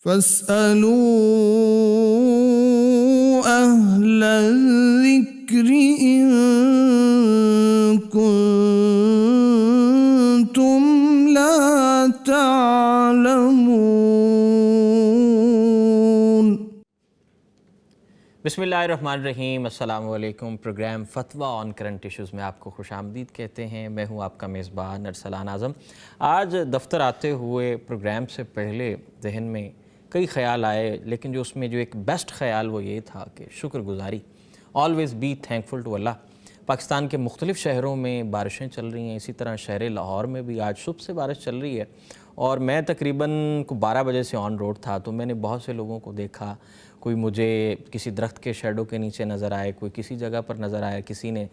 فاسألوا أهل الذكر إن كنتم لا تعلمون۔ بسم اللہ الرحمن الرحیم۔ السلام علیکم۔ پروگرام فتویٰ آن کرنٹ ایشوز میں آپ کو خوش آمدید کہتے ہیں۔ میں ہوں آپ کا میزبان ارسلان اعظم۔ آج دفتر آتے ہوئے پروگرام سے پہلے ذہن میں کئی خیال آئے، لیکن جو اس میں جو ایک بیسٹ خیال وہ یہ تھا کہ شکر گزاری، آلویز بی تھینکفل ٹو اللہ۔ پاکستان کے مختلف شہروں میں بارشیں چل رہی ہیں، اسی طرح شہر لاہور میں بھی آج صبح سے بارش چل رہی ہے، اور میں تقریباً 12 بجے سے آن روڈ تھا، تو میں نے بہت سے لوگوں کو دیکھا، کوئی مجھے کسی درخت کے شیڈو کے نیچے نظر آئے، کوئی کسی جگہ پر نظر آیا، کسی نے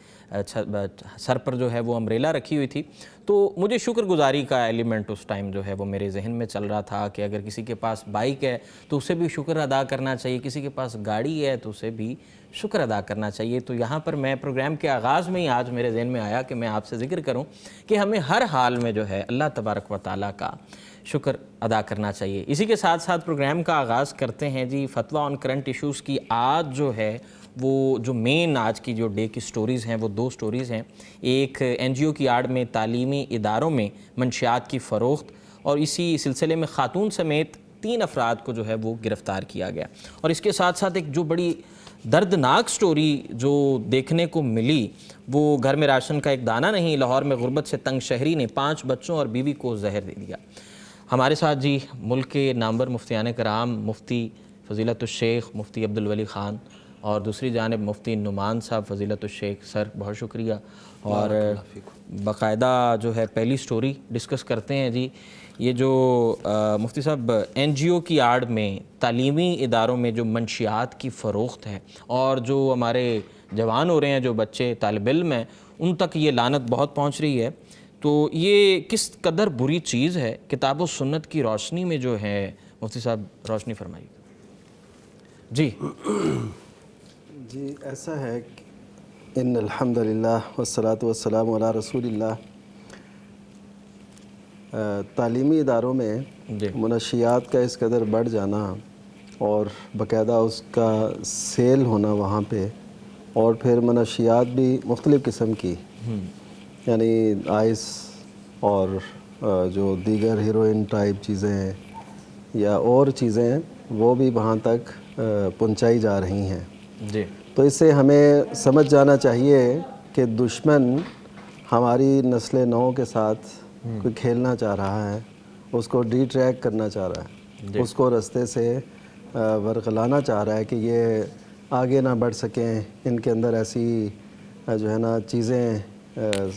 سر پر جو ہے وہ امبریلا رکھی ہوئی تھی۔ تو مجھے شکر گزاری کا ایلیمنٹ اس ٹائم جو ہے وہ میرے ذہن میں چل رہا تھا کہ اگر کسی کے پاس بائک ہے تو اسے بھی شکر ادا کرنا چاہیے، کسی کے پاس گاڑی ہے تو اسے بھی شکر ادا کرنا چاہیے۔ تو یہاں پر میں پروگرام کے آغاز میں ہی آج میرے ذہن میں آیا کہ میں آپ سے ذکر کروں کہ ہمیں ہر حال میں جو ہے اللہ تبارک و تعالیٰ کا شکر ادا کرنا چاہیے۔ اسی کے ساتھ ساتھ پروگرام کا آغاز کرتے ہیں جی فتویٰ آن کرنٹ ایشوز کی۔ آج جو ہے وہ جو مین آج کی جو ڈے کی سٹوریز ہیں وہ 2 سٹوریز ہیں۔ ایک این جی او کی آڑ میں تعلیمی اداروں میں منشیات کی فروخت، اور اسی سلسلے میں خاتون سمیت 3 افراد کو جو ہے وہ گرفتار کیا گیا، اور اس کے ساتھ ساتھ ایک جو بڑی دردناک سٹوری جو دیکھنے کو ملی، وہ گھر میں راشن کا ایک دانہ نہیں، لاہور میں غربت سے تنگ شہری نے 5 بچوں اور بیوی کو زہر دے دیا۔ ہمارے ساتھ جی ملک کے نامور مفتیان کرام، مفتی فضیلت الشیخ مفتی عبدالولی خان، اور دوسری جانب مفتی نعمان صاحب فضیلت الشیخ۔ سر بہت شکریہ، اور باقاعدہ جو ہے پہلی سٹوری ڈسکس کرتے ہیں جی۔ یہ جو مفتی صاحب این جی او کی آڑ میں تعلیمی اداروں میں جو منشیات کی فروخت ہے، اور جو ہمارے جوان ہو رہے ہیں، جو بچے طالب علم ہیں، ان تک یہ لعنت بہت پہنچ رہی ہے، تو یہ کس قدر بری چیز ہے؟ کتاب و سنت کی روشنی میں جو ہے مفتی صاحب روشنی فرمائیے جی۔ جی ایسا ہے کہ ان الحمدللہ والصلاۃ والسلام علی رسول اللہ۔ تعلیمی اداروں میں منشیات کا اس قدر بڑھ جانا، اور باقاعدہ اس کا سیل ہونا وہاں پہ، اور پھر منشیات بھی مختلف قسم کی، یعنی آئس اور جو دیگر ہیروئن ٹائپ چیزیں ہیں یا اور چیزیں ہیں، وہ بھی وہاں تک پہنچائی جا رہی ہیں جی۔ تو اس سے ہمیں سمجھ جانا چاہیے کہ دشمن ہماری نسل نو کے ساتھ کوئی کھیلنا چاہ رہا ہے، اس کو ڈی ٹریک کرنا چاہ رہا ہے، اس کو رستے سے ورغلانا چاہ رہا ہے کہ یہ آگے نہ بڑھ سکیں، ان کے اندر ایسی جو ہے نا چیزیں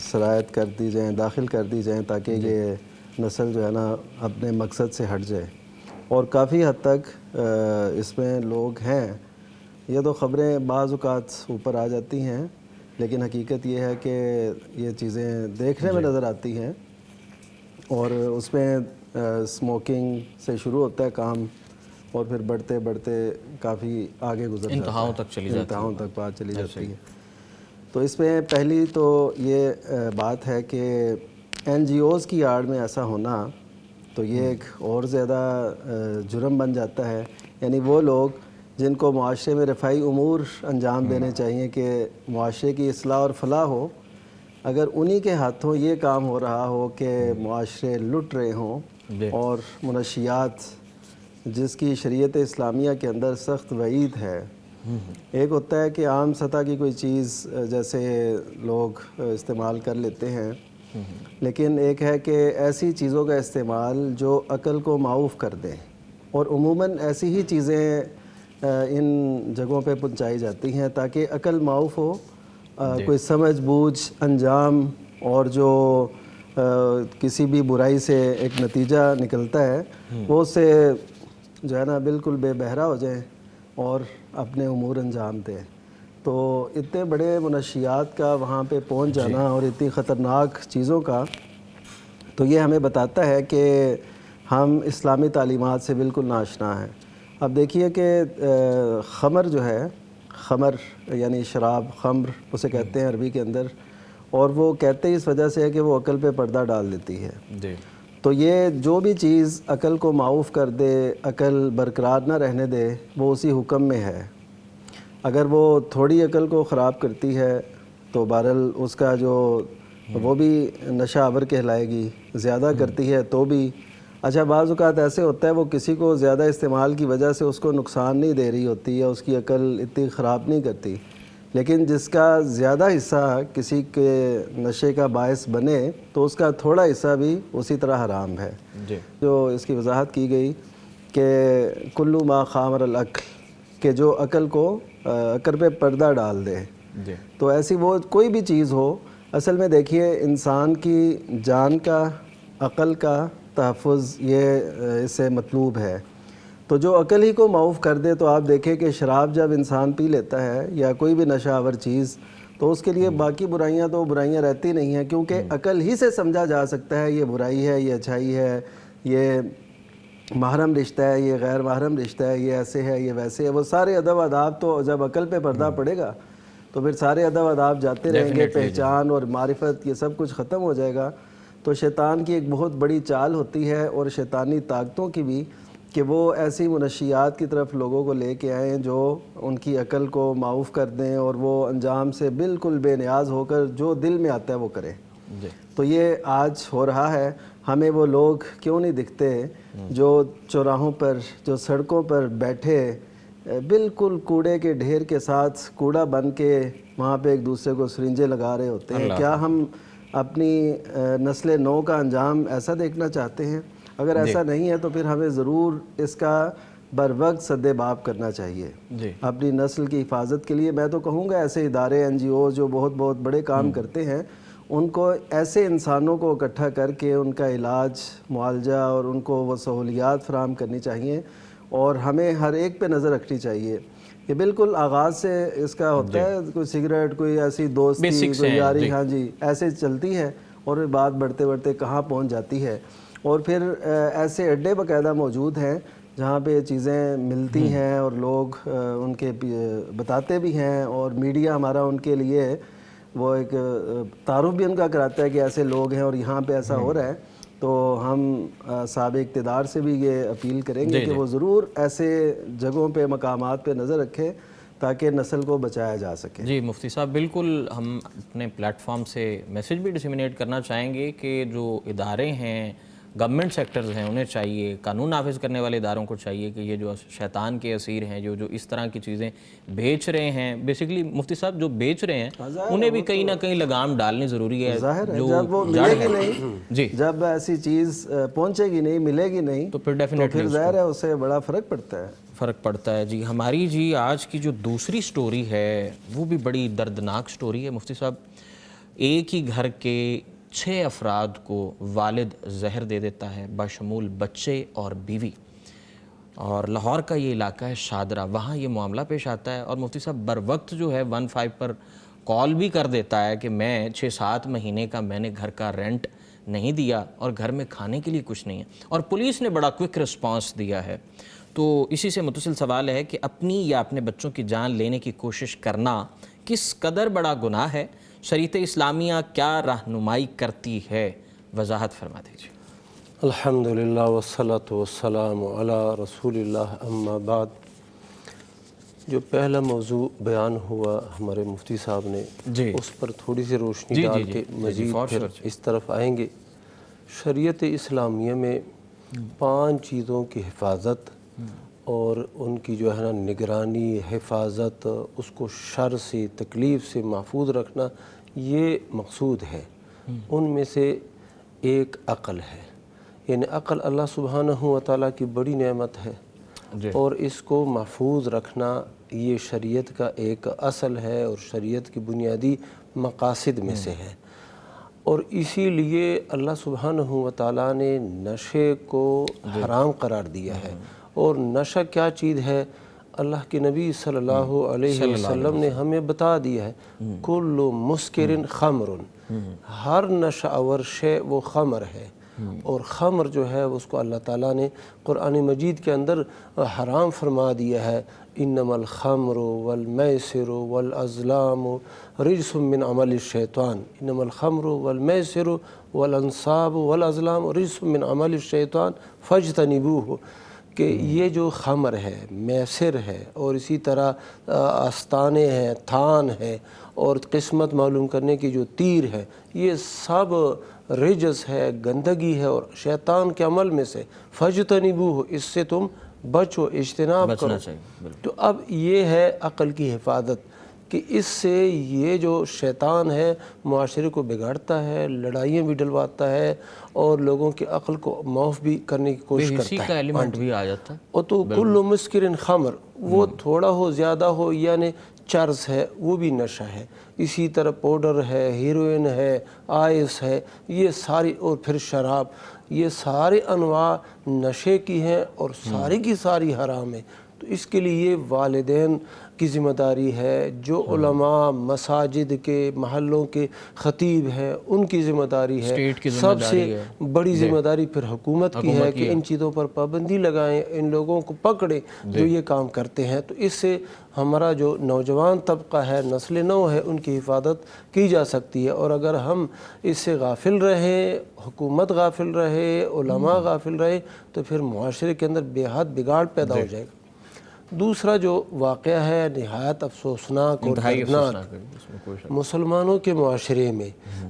سرایت کر دی جائیں، داخل کر دی جائیں، تاکہ یہ نسل جو ہے نا اپنے مقصد سے ہٹ جائے۔ اور کافی حد تک اس میں لوگ ہیں۔ یہ تو خبریں بعض اوقات اوپر آ جاتی ہیں، لیکن حقیقت یہ ہے کہ یہ چیزیں دیکھنے میں نظر آتی ہیں، اور اس میں اسموکنگ سے شروع ہوتا ہے کام، اور پھر بڑھتے بڑھتے کافی آگے گزر جاتا ہے، انتہاؤں تک چلی جاتی ہے، انتہاؤں تک بات چلی جاتی ہے۔ تو اس میں پہلی تو یہ بات ہے کہ این جی اوز کی آڑ میں ایسا ہونا تو یہ ایک اور زیادہ جرم بن جاتا ہے۔ یعنی وہ لوگ جن کو معاشرے میں رفاعی امور انجام دینے چاہیے کہ معاشرے کی اصلاح اور فلاح ہو، اگر انہی کے ہاتھوں یہ کام ہو رہا ہو کہ معاشرے لٹ رہے ہوں، اور منشیات جس کی شریعت اسلامیہ کے اندر سخت وعید ہے۔ ایک ہوتا ہے کہ عام سطح کی کوئی چیز جیسے لوگ استعمال کر لیتے ہیں، لیکن ایک ہے کہ ایسی چیزوں کا استعمال جو عقل کو معوف کر دیں، اور عموماً ایسی ہی چیزیں ان جگہوں پہ پہنچائی جاتی ہیں تاکہ عقل معوف ہو، کوئی سمجھ بوجھ انجام، اور جو کسی بھی برائی سے ایک نتیجہ نکلتا ہے وہ اس سے جو ہے نا بالکل بے بہرا ہو جائیں اور اپنے امور انجام دیں۔ تو اتنے بڑے منشیات کا وہاں پہ پہنچ جانا اور اتنی خطرناک چیزوں کا، تو یہ ہمیں بتاتا ہے کہ ہم اسلامی تعلیمات سے بالکل ناآشنا ہیں۔ اب دیکھیے کہ خمر جو ہے، خمر یعنی شراب، خمر اسے کہتے ہیں عربی کے اندر، اور وہ کہتے ہی اس وجہ سے ہے کہ وہ عقل پہ پردہ ڈال دیتی ہے۔ تو یہ جو بھی چیز عقل کو معاف کر دے، عقل برقرار نہ رہنے دے، وہ اسی حکم میں ہے۔ اگر وہ تھوڑی عقل کو خراب کرتی ہے تو بہرحال اس کا جو وہ بھی نشہ آور کہلائے گی، زیادہ کرتی ہے تو بھی۔ اچھا بعض اوقات ایسے ہوتا ہے وہ کسی کو زیادہ استعمال کی وجہ سے اس کو نقصان نہیں دے رہی ہوتی یا اس کی عقل اتنی خراب نہیں کرتی، لیکن جس کا زیادہ حصہ کسی کے نشے کا باعث بنے تو اس کا تھوڑا حصہ بھی اسی طرح حرام ہے۔ جی جو اس کی وضاحت کی گئی کہ کلو ما خامر العقل، کہ جو عقل کو عقل پہ پردہ ڈال دے، جی تو ایسی وہ کوئی بھی چیز ہو۔ اصل میں دیکھیے انسان کی جان کا، عقل کا تحفظ یہ اس سے مطلوب ہے، تو جو عقل ہی کو معاف کر دے، تو آپ دیکھیں کہ شراب جب انسان پی لیتا ہے یا کوئی بھی نشہ آور چیز، تو اس کے لیے باقی برائیاں تو برائیاں رہتی نہیں ہیں، کیونکہ عقل ہی سے سمجھا جا سکتا ہے یہ برائی ہے، یہ اچھائی ہے، یہ محرم رشتہ ہے، یہ غیر محرم رشتہ ہے، یہ ایسے ہے، یہ ویسے ہے۔ وہ سارے ادب آداب تو جب عقل پہ پردہ پڑے گا تو پھر سارے ادب آداب جاتے رہیں گے، پہچان اور معرفت یہ سب کچھ ختم ہو جائے گا۔ تو شیطان کی ایک بہت بڑی چال ہوتی ہے، اور شیطانی طاقتوں کی بھی، کہ وہ ایسی منشیات کی طرف لوگوں کو لے کے آئیں جو ان کی عقل کو معاف کر دیں، اور وہ انجام سے بالکل بے نیاز ہو کر جو دل میں آتا ہے وہ کریں۔ جی تو یہ آج ہو رہا ہے۔ ہمیں وہ لوگ کیوں نہیں دکھتے جو چوراہوں پر، جو سڑکوں پر بیٹھے بالکل کوڑے کے ڈھیر کے ساتھ کوڑا بن کے وہاں پہ ایک دوسرے کو سرنجیں لگا رہے ہوتے ہیں؟ کیا ہم اپنی نسل نو کا انجام ایسا دیکھنا چاہتے ہیں؟ اگر ایسا نہیں ہے تو پھر ہمیں ضرور اس کا بر وقت سد باب کرنا چاہیے جی اپنی نسل کی حفاظت کے لیے۔ میں تو کہوں گا ایسے ادارے، این جی اوز جو بہت بہت بڑے کام کرتے ہیں، ان کو ایسے انسانوں کو اکٹھا کر کے ان کا علاج، معالجہ اور ان کو وہ سہولیات فراہم کرنی چاہیے، اور ہمیں ہر ایک پہ نظر رکھنی چاہیے کہ بالکل آغاز سے اس کا ہوتا ہے، کوئی سگریٹ، کوئی ایسی دوستی، کوئی یاری، ہاں جی ایسے چلتی ہے، اور بات بڑھتے بڑھتے کہاں پہنچ جاتی ہے۔ اور پھر ایسے اڈے باقاعدہ موجود ہیں جہاں پہ یہ چیزیں ملتی ہیں، اور لوگ ان کے بتاتے بھی ہیں، اور میڈیا ہمارا ان کے لیے وہ ایک تعارف بھی ان کا کراتا ہے کہ ایسے لوگ ہیں اور یہاں پہ ایسا ہو رہا ہے۔ تو ہم صاحب اقتدار سے بھی یہ اپیل کریں گے کہ وہ ضرور ایسے جگہوں پہ، مقامات پہ نظر رکھیں تاکہ نسل کو بچایا جا سکے۔ جی مفتی صاحب، بالکل ہم اپنے پلیٹ فارم سے میسیج بھی ڈسیمینیٹ کرنا چاہیں گے کہ جو ادارے ہیں، گورنمنٹ سیکٹرز ہیں، انہیں چاہیے، قانون نافذ کرنے والے اداروں کو چاہیے کہ یہ جو شیطان کے اسیر ہیں، جو اس طرح کی چیزیں بیچ رہے ہیں، بیسیکلی مفتی صاحب جو بیچ رہے ہیں انہیں بھی کہیں نہ کہیں لگام ڈالنی ضروری ہے۔ ظاہر ہے جب وہ ملے گی نہیں، جی جب ایسی چیز پہنچے گی نہیں، ملے گی نہیں، تو پھر ڈیفینیٹلی ظاہر ہے اس سے بڑا فرق پڑتا ہے۔ جی ہماری جی آج کی جو دوسری سٹوری ہے وہ بھی بڑی دردناک سٹوری ہے مفتی صاحب۔ ایک ہی گھر کے 6 افراد کو والد زہر دے دیتا ہے، بشمول بچے اور بیوی، اور لاہور کا یہ علاقہ ہے شادرہ، وہاں یہ معاملہ پیش آتا ہے، اور مفتی صاحب بر وقت جو ہے 15 پر کال بھی کر دیتا ہے کہ میں 6-7 مہینے کا میں نے گھر کا رینٹ نہیں دیا اور گھر میں کھانے کے لیے کچھ نہیں ہے، اور پولیس نے بڑا کوئک رسپانس دیا ہے۔ تو اسی سے متصل سوال ہے کہ اپنی یا اپنے بچوں کی جان لینے کی کوشش کرنا کس قدر بڑا گناہ ہے؟ شریعت اسلامیہ کیا رہنمائی کرتی ہے؟ وضاحت فرما دیجیے۔ الحمدللہ والصلاة والسلام علی رسول اللہ، اما بعد۔ جو پہلا موضوع بیان ہوا ہمارے مفتی صاحب نے، اس پر تھوڑی سی روشنی ڈال کے مزید پھر اس طرف آئیں گے۔ شریعت اسلامیہ میں 5 چیزوں کی حفاظت اور ان کی جو ہے نا نگرانی، حفاظت، اس کو شر سے، تکلیف سے محفوظ رکھنا، یہ مقصود ہے۔ ان میں سے ایک عقل ہے، یعنی عقل اللہ سبحانہ و تعالیٰ کی بڑی نعمت ہے، اور اس کو محفوظ رکھنا یہ شریعت کا ایک اصل ہے اور شریعت کی بنیادی مقاصد میں سے ہے۔ اور اسی لیے اللہ سبحانہ و تعالیٰ نے نشے کو حرام قرار دیا ہے۔ اور نشہ کیا چیز ہے؟ اللہ کے نبی صلی اللہ علیہ وسلم نے ہمیں بتا دیا ہے، کل مسکر خمر، ہر نشہ آور شے وہ خمر ہے۔ اور خمر جو ہے اس کو اللہ تعالیٰ نے قرآن مجید کے اندر حرام فرما دیا ہے. انما الخمر والمیسر والازلام رجس من عمل الشیطان. انما الخمر والمیسر والانصاب والازلام رجس من عمل الشیطان فاجتنبوہ. کہ یہ جو خمر ہے، میسر ہے، اور اسی طرح آستانے ہیں، تھان ہے، اور قسمت معلوم کرنے کی جو تیر ہے، یہ سب رجس ہے، گندگی ہے اور شیطان کے عمل میں سے. فاجتنبوہ، اس سے تم بچو، اجتناب کرو. تو اب یہ ہے عقل کی حفاظت کہ اس سے یہ جو شیطان ہے معاشرے کو بگاڑتا ہے، لڑائیاں بھی ڈلواتا ہے اور لوگوں کی عقل کو معاف بھی کرنے کی کوشش کرتا ہے. اسی کا ایلیمنٹ بھی آ جاتا ہے. اور تو کل مسکر خمر، وہ تھوڑا ہو زیادہ ہو، یعنی چرس ہے وہ بھی نشہ ہے. اسی طرح پاؤڈر ہے، ہیروئن ہے، آئس ہے، یہ ساری، اور پھر شراب، یہ سارے انواع نشے کی ہیں اور ساری کی ساری حرام ہے. تو اس کے لیے والدین کی ذمہ داری ہے، جو علماء مساجد کے، محلوں کے خطیب ہیں ان کی ذمہ داری ہے. سب سے بڑی ذمہ داری پھر حکومت کی ہے کہ ان چیزوں پر پابندی لگائیں، ان لوگوں کو پکڑیں جو یہ کام کرتے ہیں. تو اس سے ہمارا جو نوجوان طبقہ ہے، نسل نو ہے، ان کی حفاظت کی جا سکتی ہے. اور اگر ہم اس سے غافل رہیں، حکومت غافل رہے، علماء غافل رہے، تو پھر معاشرے کے اندر بے حد بگاڑ پیدا ہو جائے گا. دوسرا جو واقعہ ہے نہایت افسوسناک اور دردناک مسلمانوں کے معاشرے میں،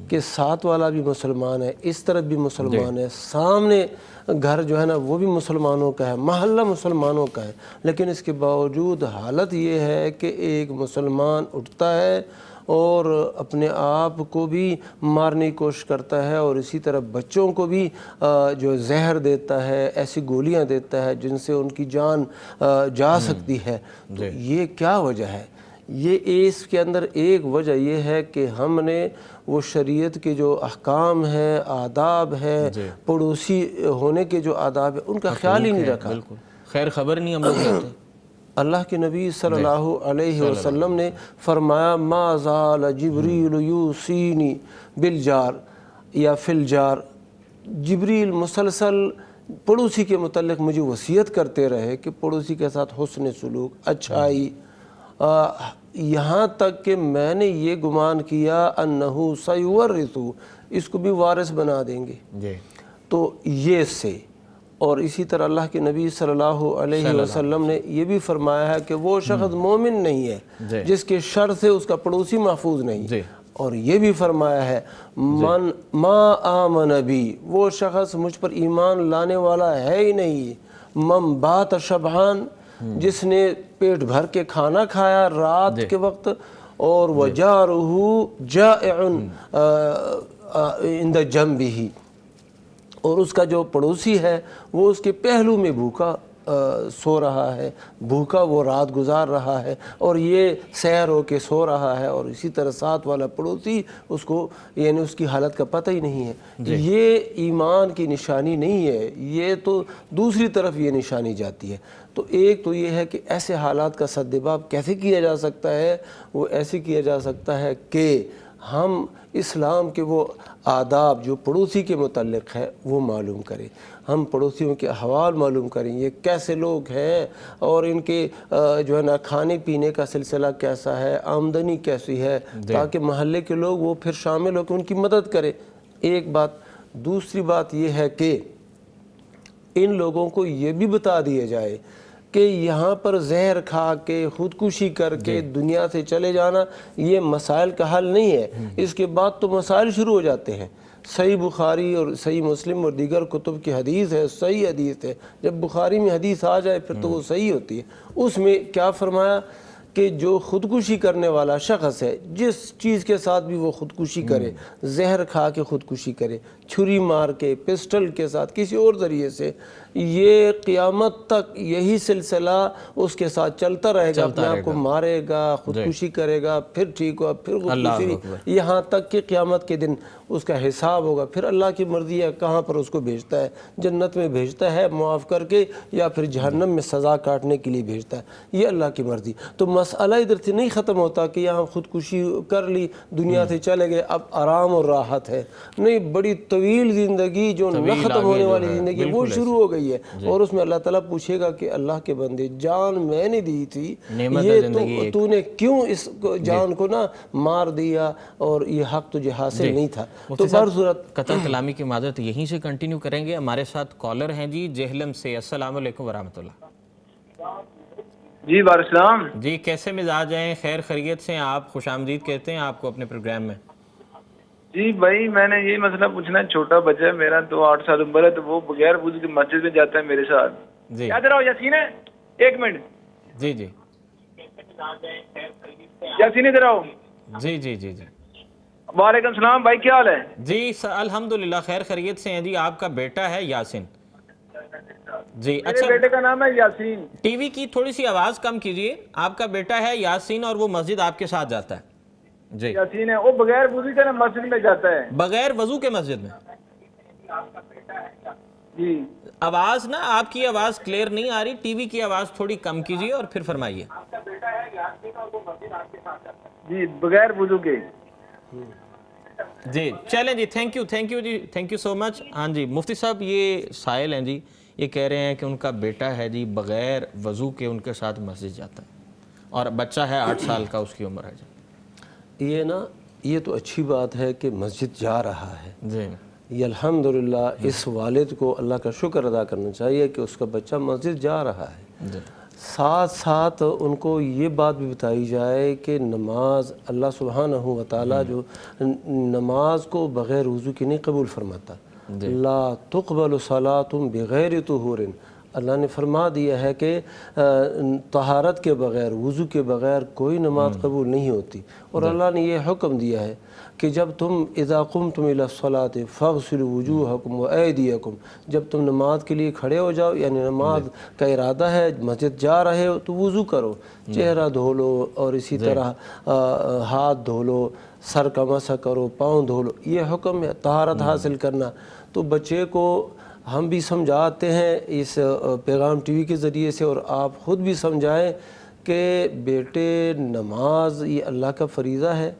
کہ ساتھ والا بھی مسلمان ہے، اس طرف بھی مسلمان ہے، سامنے گھر جو ہے نا وہ بھی مسلمانوں کا ہے، محلہ مسلمانوں کا ہے، لیکن اس کے باوجود حالت یہ ہے کہ ایک مسلمان اٹھتا ہے اور اپنے آپ کو بھی مارنے کی کوشش کرتا ہے، اور اسی طرح بچوں کو بھی جو زہر دیتا ہے، ایسی گولیاں دیتا ہے جن سے ان کی جان جا سکتی ہے. تو یہ کیا وجہ ہے؟ یہ اس کے اندر ایک وجہ یہ ہے کہ ہم نے وہ شریعت کے جو احکام ہیں، آداب ہیں، پڑوسی ہونے کے جو آداب ہیں، ان کا خیال ہی نہیں رکھا. بالکل خیر خبر نہیں ہم لوگ رہتے. اللہ کے نبی صلی اللہ علیہ وسلم نے فرمایا ما زال جبریل یوصینی بالجار یا فی الجار. جبریل مسلسل پڑوسی کے متعلق مجھے وصیت کرتے رہے کہ پڑوسی کے ساتھ حسن سلوک، اچھائی، یہاں تک کہ میں نے یہ گمان کیا انہو سیورثو، اس کو بھی وارث بنا دیں گے. تو یہ سے، اور اسی طرح اللہ کے نبی صلی اللہ علیہ وسلم نے یہ بھی فرمایا ہے کہ وہ شخص مومن نہیں ہے جس کے شر سے اس کا پڑوسی محفوظ نہیں. اور یہ بھی فرمایا ہے من ما آمن بی، وہ شخص مجھ پر ایمان لانے والا ہے ہی نہیں. من بات شبعان، جس نے پیٹ بھر کے کھانا کھایا رات کے وقت، اور وجارہ جائع عند جنبہ، اور اس کا جو پڑوسی ہے وہ اس کے پہلو میں بھوکا سو رہا ہے، بھوکا وہ رات گزار رہا ہے، اور یہ سیر ہو کے سو رہا ہے، اور اسی طرح ساتھ والا پڑوسی اس کو، یعنی اس کی حالت کا پتہ ہی نہیں ہے. یہ ایمان کی نشانی نہیں ہے، یہ تو دوسری طرف یہ نشانی جاتی ہے. تو ایک تو یہ ہے کہ ایسے حالات کا سدباب کیسے کیا جا سکتا ہے؟ وہ ایسے کیا جا سکتا ہے کہ ہم اسلام کے وہ آداب جو پڑوسی کے متعلق ہے وہ معلوم کریں، ہم پڑوسیوں کے احوال معلوم کریں، یہ کیسے لوگ ہیں اور ان کے جو ہے نا کھانے پینے کا سلسلہ کیسا ہے، آمدنی کیسی ہے، تاکہ محلے کے لوگ وہ پھر شامل ہو کے ان کی مدد کریں. ایک بات. دوسری بات یہ ہے کہ ان لوگوں کو یہ بھی بتا دیا جائے کہ یہاں پر زہر کھا کے خودکشی کر کے دنیا سے چلے جانا یہ مسائل کا حل نہیں ہے. اس کے بعد تو مسائل شروع ہو جاتے ہیں. صحیح بخاری اور صحیح مسلم اور دیگر کتب کی حدیث ہے، صحیح حدیث ہے. جب بخاری میں حدیث آ جائے پھر تو وہ صحیح ہوتی ہے. اس میں کیا فرمایا کہ جو خودکشی کرنے والا شخص ہے، جس چیز کے ساتھ بھی وہ خودکشی کرے، زہر کھا کے خودکشی کرے، چھری مار کے، پسٹل کے ساتھ، کسی اور ذریعے سے، یہ قیامت تک یہی سلسلہ اس کے ساتھ چلتا رہے گا، اپنے آپ کو مارے گا، خودکشی کرے گا، پھر ٹھیک ہوا، پھر خودکشی، یہاں تک کہ قیامت کے دن اس کا حساب ہوگا. پھر اللہ کی مرضی ہے کہاں پر اس کو بھیجتا ہے، جنت میں بھیجتا ہے معاف کر کے یا پھر جہنم میں سزا کاٹنے کے لیے بھیجتا ہے، یہ اللہ کی مرضی. تو مسئلہ ادھر سے نہیں ختم ہوتا کہ یہاں خودکشی کر لی، دنیا سے چلے گئے، اب آرام اور راحت ہے. نہیں، بڑی طویل زندگی جو نہ ختم ہونے والی زندگی وہ شروع ہو گئی ہے، اور اس میں اللہ تعالیٰ پوچھے گا کہ اللہ کے بندے جان میں نے دی تھی، یہ تو نے کیوں اس جان کو نا مار دیا، اور یہ حق تجھے حاصل نہیں تھا. تو بہر صورت قطع کلامی کی معذرت، یہیں سے کنٹینیو کریں گے. ہمارے ساتھ کالر ہیں جی جہلم سے. السلام علیکم ورحمۃ اللہ. جی وعلیکم السلام. جی کیسے مزاج ہیں؟ خیر خیریت سے ہیں آپ؟ خوش آمدید کہتے ہیں آپ کو اپنے پروگرام میں. جی بھائی میں نے یہ مسئلہ پوچھنا، چھوٹا بچہ ہے میرا، تو 8 سال عمر ہے، تو وہ بغیر وضو کے مسجد میں جاتا ہے میرے ساتھ. جی یاد رہو یاسین ہے، 1 منٹ. جی جی یاسین ادھر آؤ. جی جی جی جی وعلیکم السلام بھائی، کیا حال ہے؟ جی الحمدللہ خیر خیریت سے ہیں جی. آپ کا بیٹا ہے یاسین؟ جی میرے اچھا، بیٹے کا نام ہے یاسین. ٹی وی کی تھوڑی سی آواز کم کیجئے. آپ کا بیٹا ہے یاسین اور وہ مسجد آپ کے ساتھ جاتا ہے؟ جی یاسین ہے، وہ بغیر وضو کے نا مسجد میں جاتا ہے. بغیر وضو کے مسجد میں؟ جی آواز نا آپ کی آواز کلیئر نہیں آ رہی، ٹی وی کی آواز تھوڑی کم کیجئے اور پھر فرمائیے. جی بغیر وضو کے. جی چلیں جی، تھینک یو جی، تھینک یو سو مچ. ہاں جی مفتی صاحب، یہ سائل ہیں جی، یہ کہہ رہے ہیں کہ ان کا بیٹا ہے جی بغیر وضو کے ان کے ساتھ مسجد جاتا ہے، اور بچہ ہے 8 سال کا اس کی عمر ہے جی. یہ تو اچھی بات ہے کہ مسجد جا رہا ہے. جی یہ الحمدللہ اس والد کو اللہ کا شکر ادا کرنا چاہیے کہ اس کا بچہ مسجد جا رہا ہے. جی ساتھ ساتھ ان کو یہ بات بھی بتائی جائے کہ نماز اللہ سبحانہ و تعالیٰ جو نماز کو بغیر وضو کی نہیں قبول فرماتا. لا تقبل صلاۃ بغیر طہور، اللہ نے فرما دیا ہے کہ طہارت کے بغیر، وضو کے بغیر کوئی نماز قبول نہیں ہوتی. اور اللہ نے یہ حکم دیا ہے کہ جب تم اذا قمتم الی الصلاۃ فاغسلوا وجوہکم وایدیکم، جب تم نماز کے لیے کھڑے ہو جاؤ، یعنی نماز کا ارادہ ہے، مسجد جا رہے ہو تو وضو کرو، چہرہ دھو لو، اور اسی طرح ہاتھ دھو لو، سر کا مسح کرو، پاؤں دھو لو. یہ حکم ہے طہارت حاصل کرنا. تو بچے کو ہم بھی سمجھاتے ہیں اس پیغام ٹی وی کے ذریعے سے، اور آپ خود بھی سمجھائیں کہ بیٹے نماز یہ اللہ کا فریضہ ہے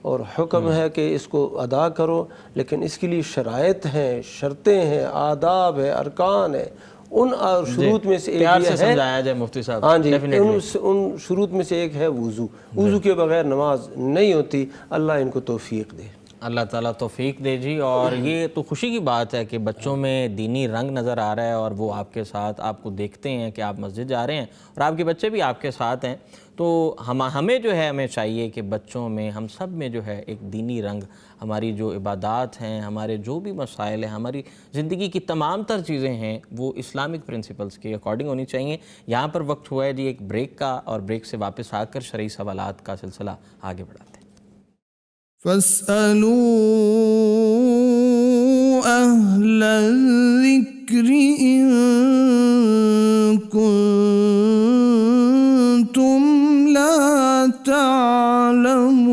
اور حکم ہے کہ اس کو ادا کرو، لیکن اس کے لیے شرائط ہیں، شرطیں ہیں، آداب ہے، ارکان ہے. ان شروط میں سے ایک پیار یہ سے ہے، سمجھایا جائے مفتی صاحب. ہاں جی، ان شروط میں سے ایک ہے وضو. وضو کے بغیر نماز نہیں ہوتی. اللہ ان کو توفیق دے. اللہ تعالیٰ توفیق دے جی. اور یہ تو خوشی کی بات ہے کہ بچوں میں دینی رنگ نظر آ رہا ہے، اور وہ آپ کے ساتھ آپ کو دیکھتے ہیں کہ آپ مسجد جا رہے ہیں، اور آپ کے بچے بھی آپ کے ساتھ ہیں. تو ہمیں جو ہے ہمیں چاہیے کہ بچوں میں، ہم سب میں جو ہے ایک دینی رنگ، ہماری جو عبادات ہیں، ہمارے جو بھی مسائل ہیں، ہماری زندگی کی تمام تر چیزیں ہیں، وہ اسلامک پرنسپلز کے اکارڈنگ ہونی چاہیے. یہاں پر وقت ہوا ہے جی ایک بریک کا، اور بریک سے واپس آ کر شرعی سوالات کا سلسلہ آگے بڑھاتے ہیں. فاسألوا أهل الذكر إن كنتم لا تعلمون.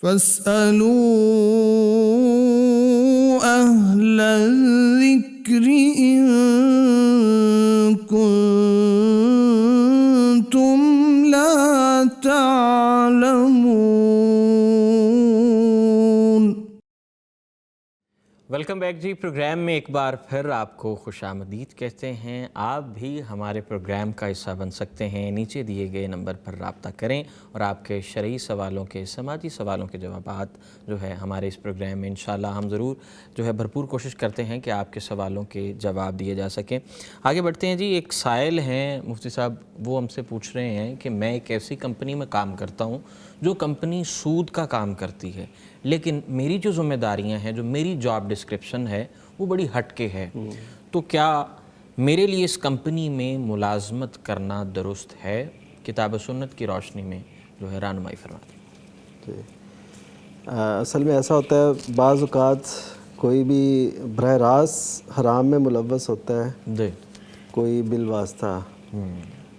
فاسألوا أهل الذكر إن كنتم لا تعلمون. ویلکم بیک جی. پروگرام میں ایک بار پھر آپ کو خوش آمدید کہتے ہیں. آپ بھی ہمارے پروگرام کا حصہ بن سکتے ہیں. نیچے دیے گئے نمبر پر رابطہ کریں اور آپ کے شرعی سوالوں کے، سماجی سوالوں کے جوابات جو ہے ہمارے اس پروگرام میں انشاءاللہ ہم ضرور جو ہے بھرپور کوشش کرتے ہیں کہ آپ کے سوالوں کے جواب دیے جا سکیں. آگے بڑھتے ہیں جی. ایک سائل ہیں مفتی صاحب، وہ ہم سے پوچھ رہے ہیں کہ میں ایک ایسی کمپنی میں کام کرتا ہوں جو کمپنی سود کا کام کرتی ہے، لیکن میری جو ذمہ داریاں ہیں، جو میری جاب ڈسکرپشن ہے وہ بڑی ہٹ کے ہے. تو کیا میرے لیے اس کمپنی میں ملازمت کرنا درست ہے؟ کتاب و سنت کی روشنی میں جو ہے رہنمائی فرماتے ہیں. اصل میں ایسا ہوتا ہے بعض اوقات کوئی بھی براہ راست حرام میں ملوث ہوتا ہے، جی کوئی بالواسطہ.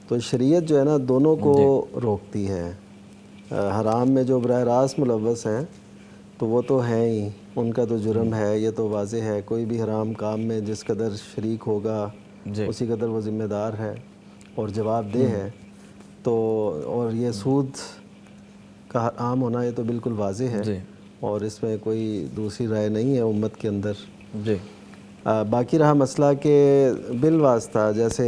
تو شریعت جو ہے نا دونوں کو روکتی ہے. حرام میں جو براہ راست ملوث ہیں تو وہ تو ہیں ہی، ان کا تو جرم ہے، یہ تو واضح ہے. کوئی بھی حرام کام میں جس قدر شریک ہوگا اسی قدر وہ ذمہ دار ہے اور جواب دہ ہے. تو اور یہ سود کا حرام ہونا یہ تو بالکل واضح ہے اور اس میں کوئی دوسری رائے نہیں ہے امت کے اندر. جی باقی رہا مسئلہ کہ بالواسطہ جیسے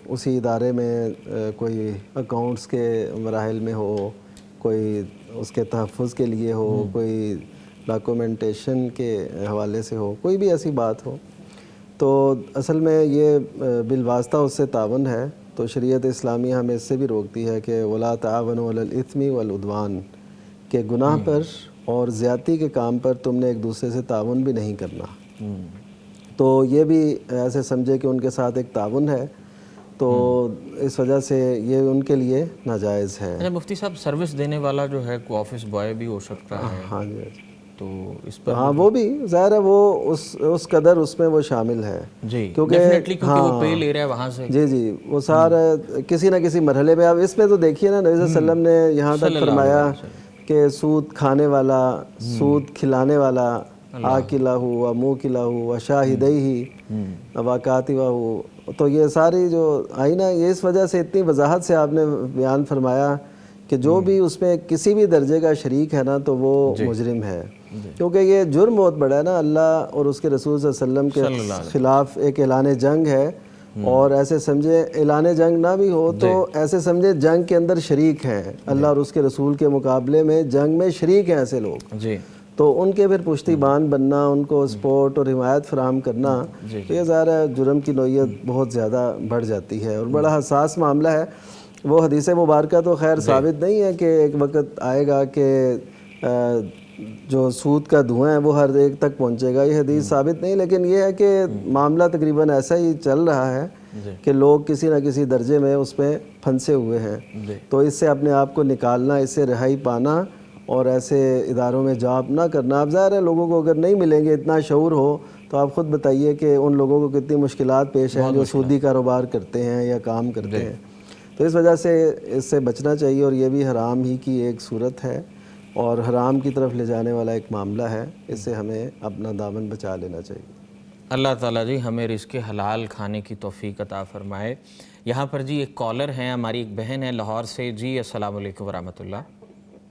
اسی ادارے میں کوئی اکاؤنٹس کے مراحل میں ہو، کوئی اس کے تحفظ کے لیے ہو، کوئی ڈاکومنٹیشن کے حوالے سے ہو، کوئی بھی ایسی بات ہو، تو اصل میں یہ بالواسطہ اس سے تعاون ہے. تو شریعت اسلامیہ ہمیں اس سے بھی روکتی ہے کہ وَلَا تَعَاوَنُوا عَلَى الْإِثْمِ وَالْعُدْوَانِ، کہ گناہ پر اور زیادتی کے کام پر تم نے ایک دوسرے سے تعاون بھی نہیں کرنا. تو یہ بھی ایسے سمجھے کہ ان کے ساتھ ایک تعاون ہے، تو اس وجہ سے یہ ان کے لیے ناجائز ہے. اچھا مفتی صاحب، سروس دینے والا جو ہے کوئی آفس بوائے بھی ہو سکتا ہے؟ ہاں جی، تو اس پر ہاں وہ بھی ظاہر ہے، وہ اس قدر اس میں وہ شامل ہے. جی کیونکہ وہ پے لے رہا ہے وہاں سے. جی وہ سارا کسی نہ کسی مرحلے میں. اب اس میں تو دیکھیے نا، نبی صلی اللہ علیہ وسلم نے یہاں تک فرمایا کہ سود کھانے والا، سود کھلانے والا، آکلہ و موکلہ و شاہدیہ و کاتبہ، تو یہ ساری جو آئی نا، یہ اس وجہ سے اتنی وضاحت سے آپ نے بیان فرمایا کہ جو بھی اس میں کسی بھی درجے کا شریک ہے نا تو وہ مجرم ہے. کیونکہ یہ جرم بہت بڑا ہے نا، اللہ اور اس کے رسول صلی اللہ علیہ وسلم کے خلاف ایک اعلان جنگ ہے. اور ایسے سمجھے اعلان جنگ نہ بھی ہو تو ایسے سمجھے جنگ کے اندر شریک ہیں، اللہ اور اس کے رسول کے مقابلے میں جنگ میں شریک ہیں ایسے لوگ. تو ان کے پھر پشتی بان بننا، ان کو سپورٹ اور حمایت فراہم کرنا، تو یہ ظاہر ہے جرم کی نوعیت بہت زیادہ بڑھ جاتی ہے اور بڑا حساس معاملہ ہے. وہ حدیث مبارکہ تو خیر ثابت نہیں ہے کہ ایک وقت آئے گا کہ جو سود کا دھواں ہے وہ ہر ایک تک پہنچے گا، یہ حدیث ثابت نہیں. لیکن یہ ہے کہ معاملہ تقریباً ایسا ہی چل رہا ہے کہ لوگ کسی نہ کسی درجے میں اس میں پھنسے ہوئے ہیں. تو اس سے اپنے آپ کو نکالنا، اس سے رہائی پانا اور ایسے اداروں میں جاب نہ کرنا. اب ظاہر ہے لوگوں کو اگر نہیں ملیں گے، اتنا شعور ہو، تو آپ خود بتائیے کہ ان لوگوں کو کتنی مشکلات پیش ہیں جو سودی کاروبار کرتے ہیں یا کام کرتے ہیں. تو اس وجہ سے اس سے بچنا چاہیے، اور یہ بھی حرام ہی کی ایک صورت ہے اور حرام کی طرف لے جانے والا ایک معاملہ ہے. اس سے ہمیں اپنا دامن بچا لینا چاہیے. اللہ تعالیٰ جی ہمیں رزق حلال کھانے کی توفیق عطا فرمائے. یہاں پر جی ایک کالر ہیں، ہماری ایک بہن ہے لاہور سے. جی السلام علیکم ورحمۃ اللہ.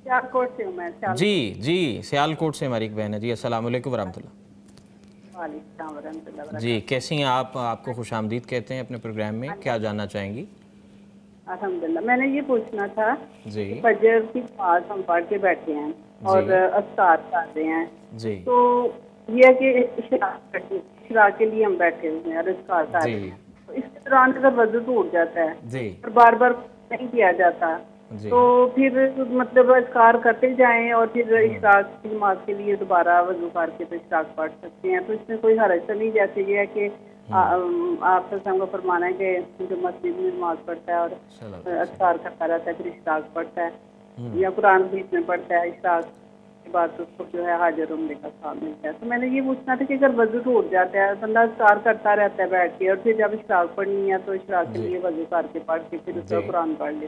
سیالکوٹ سے ہوں میں. جی سیالکوٹ سے ہماری ایک بہن ہے. جی السلام علیکم ورحمۃ اللہ. وعلیکم السلام ورحمۃ اللہ وبرکاتہ. جی کیسی ہیں آپ؟ آپ کو خوش آمدید کہتے ہیں اپنے پروگرام میں. کیا جاننا چاہیں گی؟ الحمدللہ میں نے یہ پوچھنا تھا جی فجر کی نماز ہم پڑھ کے بیٹھے ہیں اور اذکار کر رہے ہیں. جی تو یہ کہ اشراق کے لیے ہم بیٹھے ہوئے ہیں اور اذکار کر رہے ہیں. تو اس کے دوران اگر وضو ٹوٹ جاتا ہے اور بار بار نہیں کیا جاتا تو پھر مطلب اذکار کرتے جائیں اور پھر اشراق کی نماز کے لیے دوبارہ وضو کر کے تو اشراق پڑھ سکتے ہیں. تو اس میں کوئی حرج تو نہیں؟ جیسے یہ ہے کہ آپ سب کو فرمانا ہے کہ جو مسجد میں نماز پڑھتا ہے اور اذکار کرتا رہتا ہے پھر اشراق پڑھتا ہے یا قرآن حدیث میں پڑھتا ہے، اشراق کے بعد اس کو جو ہے حج اور عمرے کا ثواب ملتا ہے. تو میں نے یہ پوچھنا تھا کہ اگر وضو ٹوٹ جاتا ہے، بندہ اذکار کرتا رہتا ہے بیٹھ کے اور پھر جب اشراق پڑھنی ہے تو اشراق کے لیے وضو کر کے پڑھ کے پھر اس کا قرآن پڑھ لے،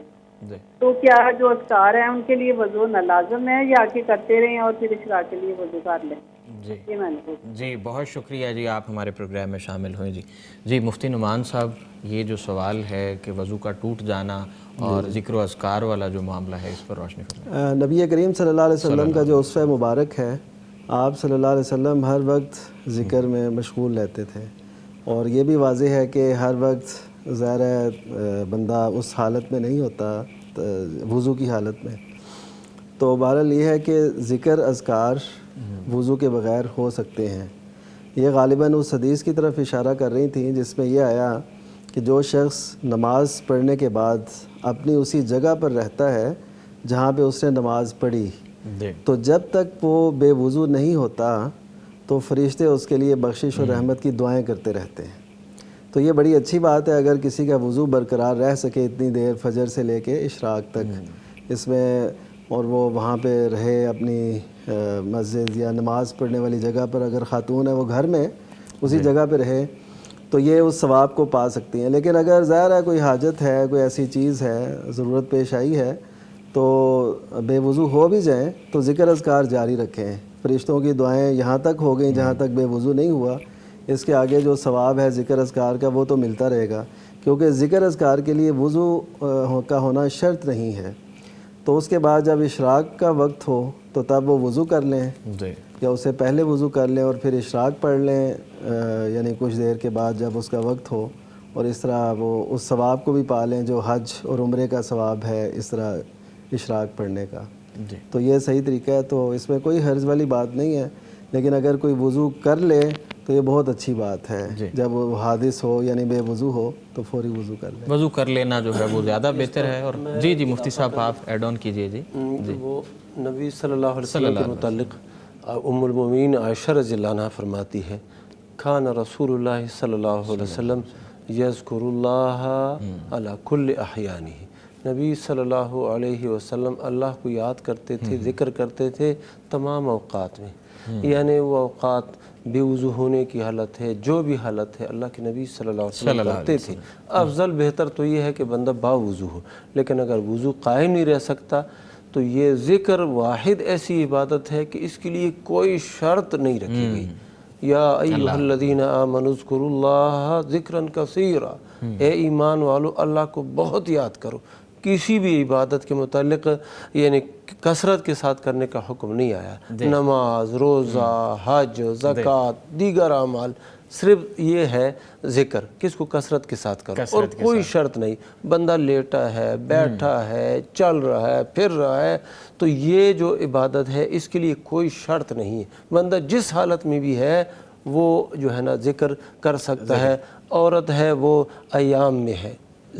تو کیا جو اذکار ہیں ان کے لیے وضو نہ لازم ہے یا کہ کرتے رہیں اور پھر اشراق کے لیے وضو کر لیں؟ یہ میں نے جی بہت شکریہ جی، آپ ہمارے پروگرام میں شامل ہوئے. جی مفتی نعمان صاحب، یہ جو سوال ہے کہ وضو کا ٹوٹ جانا اور ذکر و اذکار والا جو معاملہ ہے، اس پر روشنی فرمائیں. نبی کریم صلی اللہ علیہ وسلم کا جو اسوہ مبارک ہے، آپ صلی اللہ علیہ وسلم ہر وقت ذکر میں مشغول رہتے تھے. اور یہ بھی واضح ہے کہ ہر وقت ظاہر ہے بندہ اس حالت میں نہیں ہوتا، وضو کی حالت میں. تو بہرحال یہ ہے کہ ذکر اذکار وضو کے بغیر ہو سکتے ہیں. یہ غالباً اس حدیث کی طرف اشارہ کر رہی تھیں جس میں یہ آیا کہ جو شخص نماز پڑھنے کے بعد اپنی اسی جگہ پر رہتا ہے جہاں پہ اس نے نماز پڑھی، تو جب تک وہ بے وضو نہیں ہوتا تو فرشتے اس کے لیے بخشش اور رحمت کی دعائیں کرتے رہتے ہیں. تو یہ بڑی اچھی بات ہے اگر کسی کا وضو برقرار رہ سکے اتنی دیر، فجر سے لے کے اشراق تک. اس میں اور وہ وہاں پہ رہے اپنی مسجد یا نماز پڑھنے والی جگہ پر، اگر خاتون ہے وہ گھر میں اسی جگہ پہ رہے تو یہ اس ثواب کو پا سکتی ہیں۔ لیکن اگر ظاہر ہے کوئی حاجت ہے، کوئی ایسی چیز ہے، ضرورت پیش آئی ہے، تو بے وضو ہو بھی جائیں تو ذکر اذکار جاری رکھیں۔ فرشتوں کی دعائیں یہاں تک ہو گئیں جہاں تک بے وضو نہیں ہوا، اس کے آگے جو ثواب ہے ذکر اذکار کا وہ تو ملتا رہے گا، کیونکہ ذکر اذکار کے لیے وضو کا ہونا شرط نہیں ہے۔ تو اس کے بعد جب اشراق کا وقت ہو تو تب وہ وضو کر لیں، یا اس سے پہلے وضو کر لیں اور پھر اشراق پڑھ لیں، یعنی کچھ دیر کے بعد جب اس کا وقت ہو، اور اس طرح وہ اس ثواب کو بھی پا لیں جو حج اور عمرے کا ثواب ہے اس طرح اشراق پڑھنے کا۔ تو یہ صحیح طریقہ ہے، تو اس میں کوئی حرج والی بات نہیں ہے۔ لیکن اگر کوئی وضو کر لے تو یہ بہت اچھی بات ہے، جب وہ حادث ہو یعنی بے وضو ہو تو فوری وضو کر لیں۔ وضو کر لینا جو ہے وہ زیادہ بہتر ہے۔ اور جی مفتی صاحب آپ ایڈ آن کیجئے۔ جی وہ نبی صلی اللہ علیہ وسلم کے متعلق ام المومنین عائشہ رضی اللہ عنہ فرماتی ہے، کان رسول اللہ صلی اللہ علیہ وسلم یذکر اللہ علی کل احیانہ، نبی صلی اللہ علیہ وسلم اللہ کو یاد کرتے تھے، ذکر کرتے تھے تمام اوقات میں، یعنی وہ اوقات بے وضو ہونے کی حالت ہے، جو بھی حالت ہے اللہ کے نبی صلی اللہ علیہ وسلم کرتے تھے۔ افضل بہتر تو یہ ہے کہ بندہ با وضو ہو، لیکن اگر وضو قائم نہیں رہ سکتا تو یہ ذکر واحد ایسی عبادت ہے کہ اس کے لیے کوئی شرط نہیں رکھی گئی۔ یا ایھا الذین آمنوا اذکروا اللہ ذکرا کثیرا، اے ایمان والو اللہ کو بہت یاد کرو۔ کسی بھی عبادت کے متعلق یعنی کثرت کے ساتھ کرنے کا حکم نہیں آیا، نماز، روزہ، حج، زکوٰۃ، دیگر اعمال، صرف یہ ہے ذکر، کس کو کثرت کے ساتھ کرو، اور کوئی شرط نہیں۔ بندہ لیٹا ہے، بیٹھا ہے، چل رہا ہے، پھر رہا ہے، تو یہ جو عبادت ہے اس کے لیے کوئی شرط نہیں ہے، بندہ جس حالت میں بھی ہے وہ جو ہے نا ذکر کر سکتا ہے۔ عورت ہے وہ ایام میں ہے،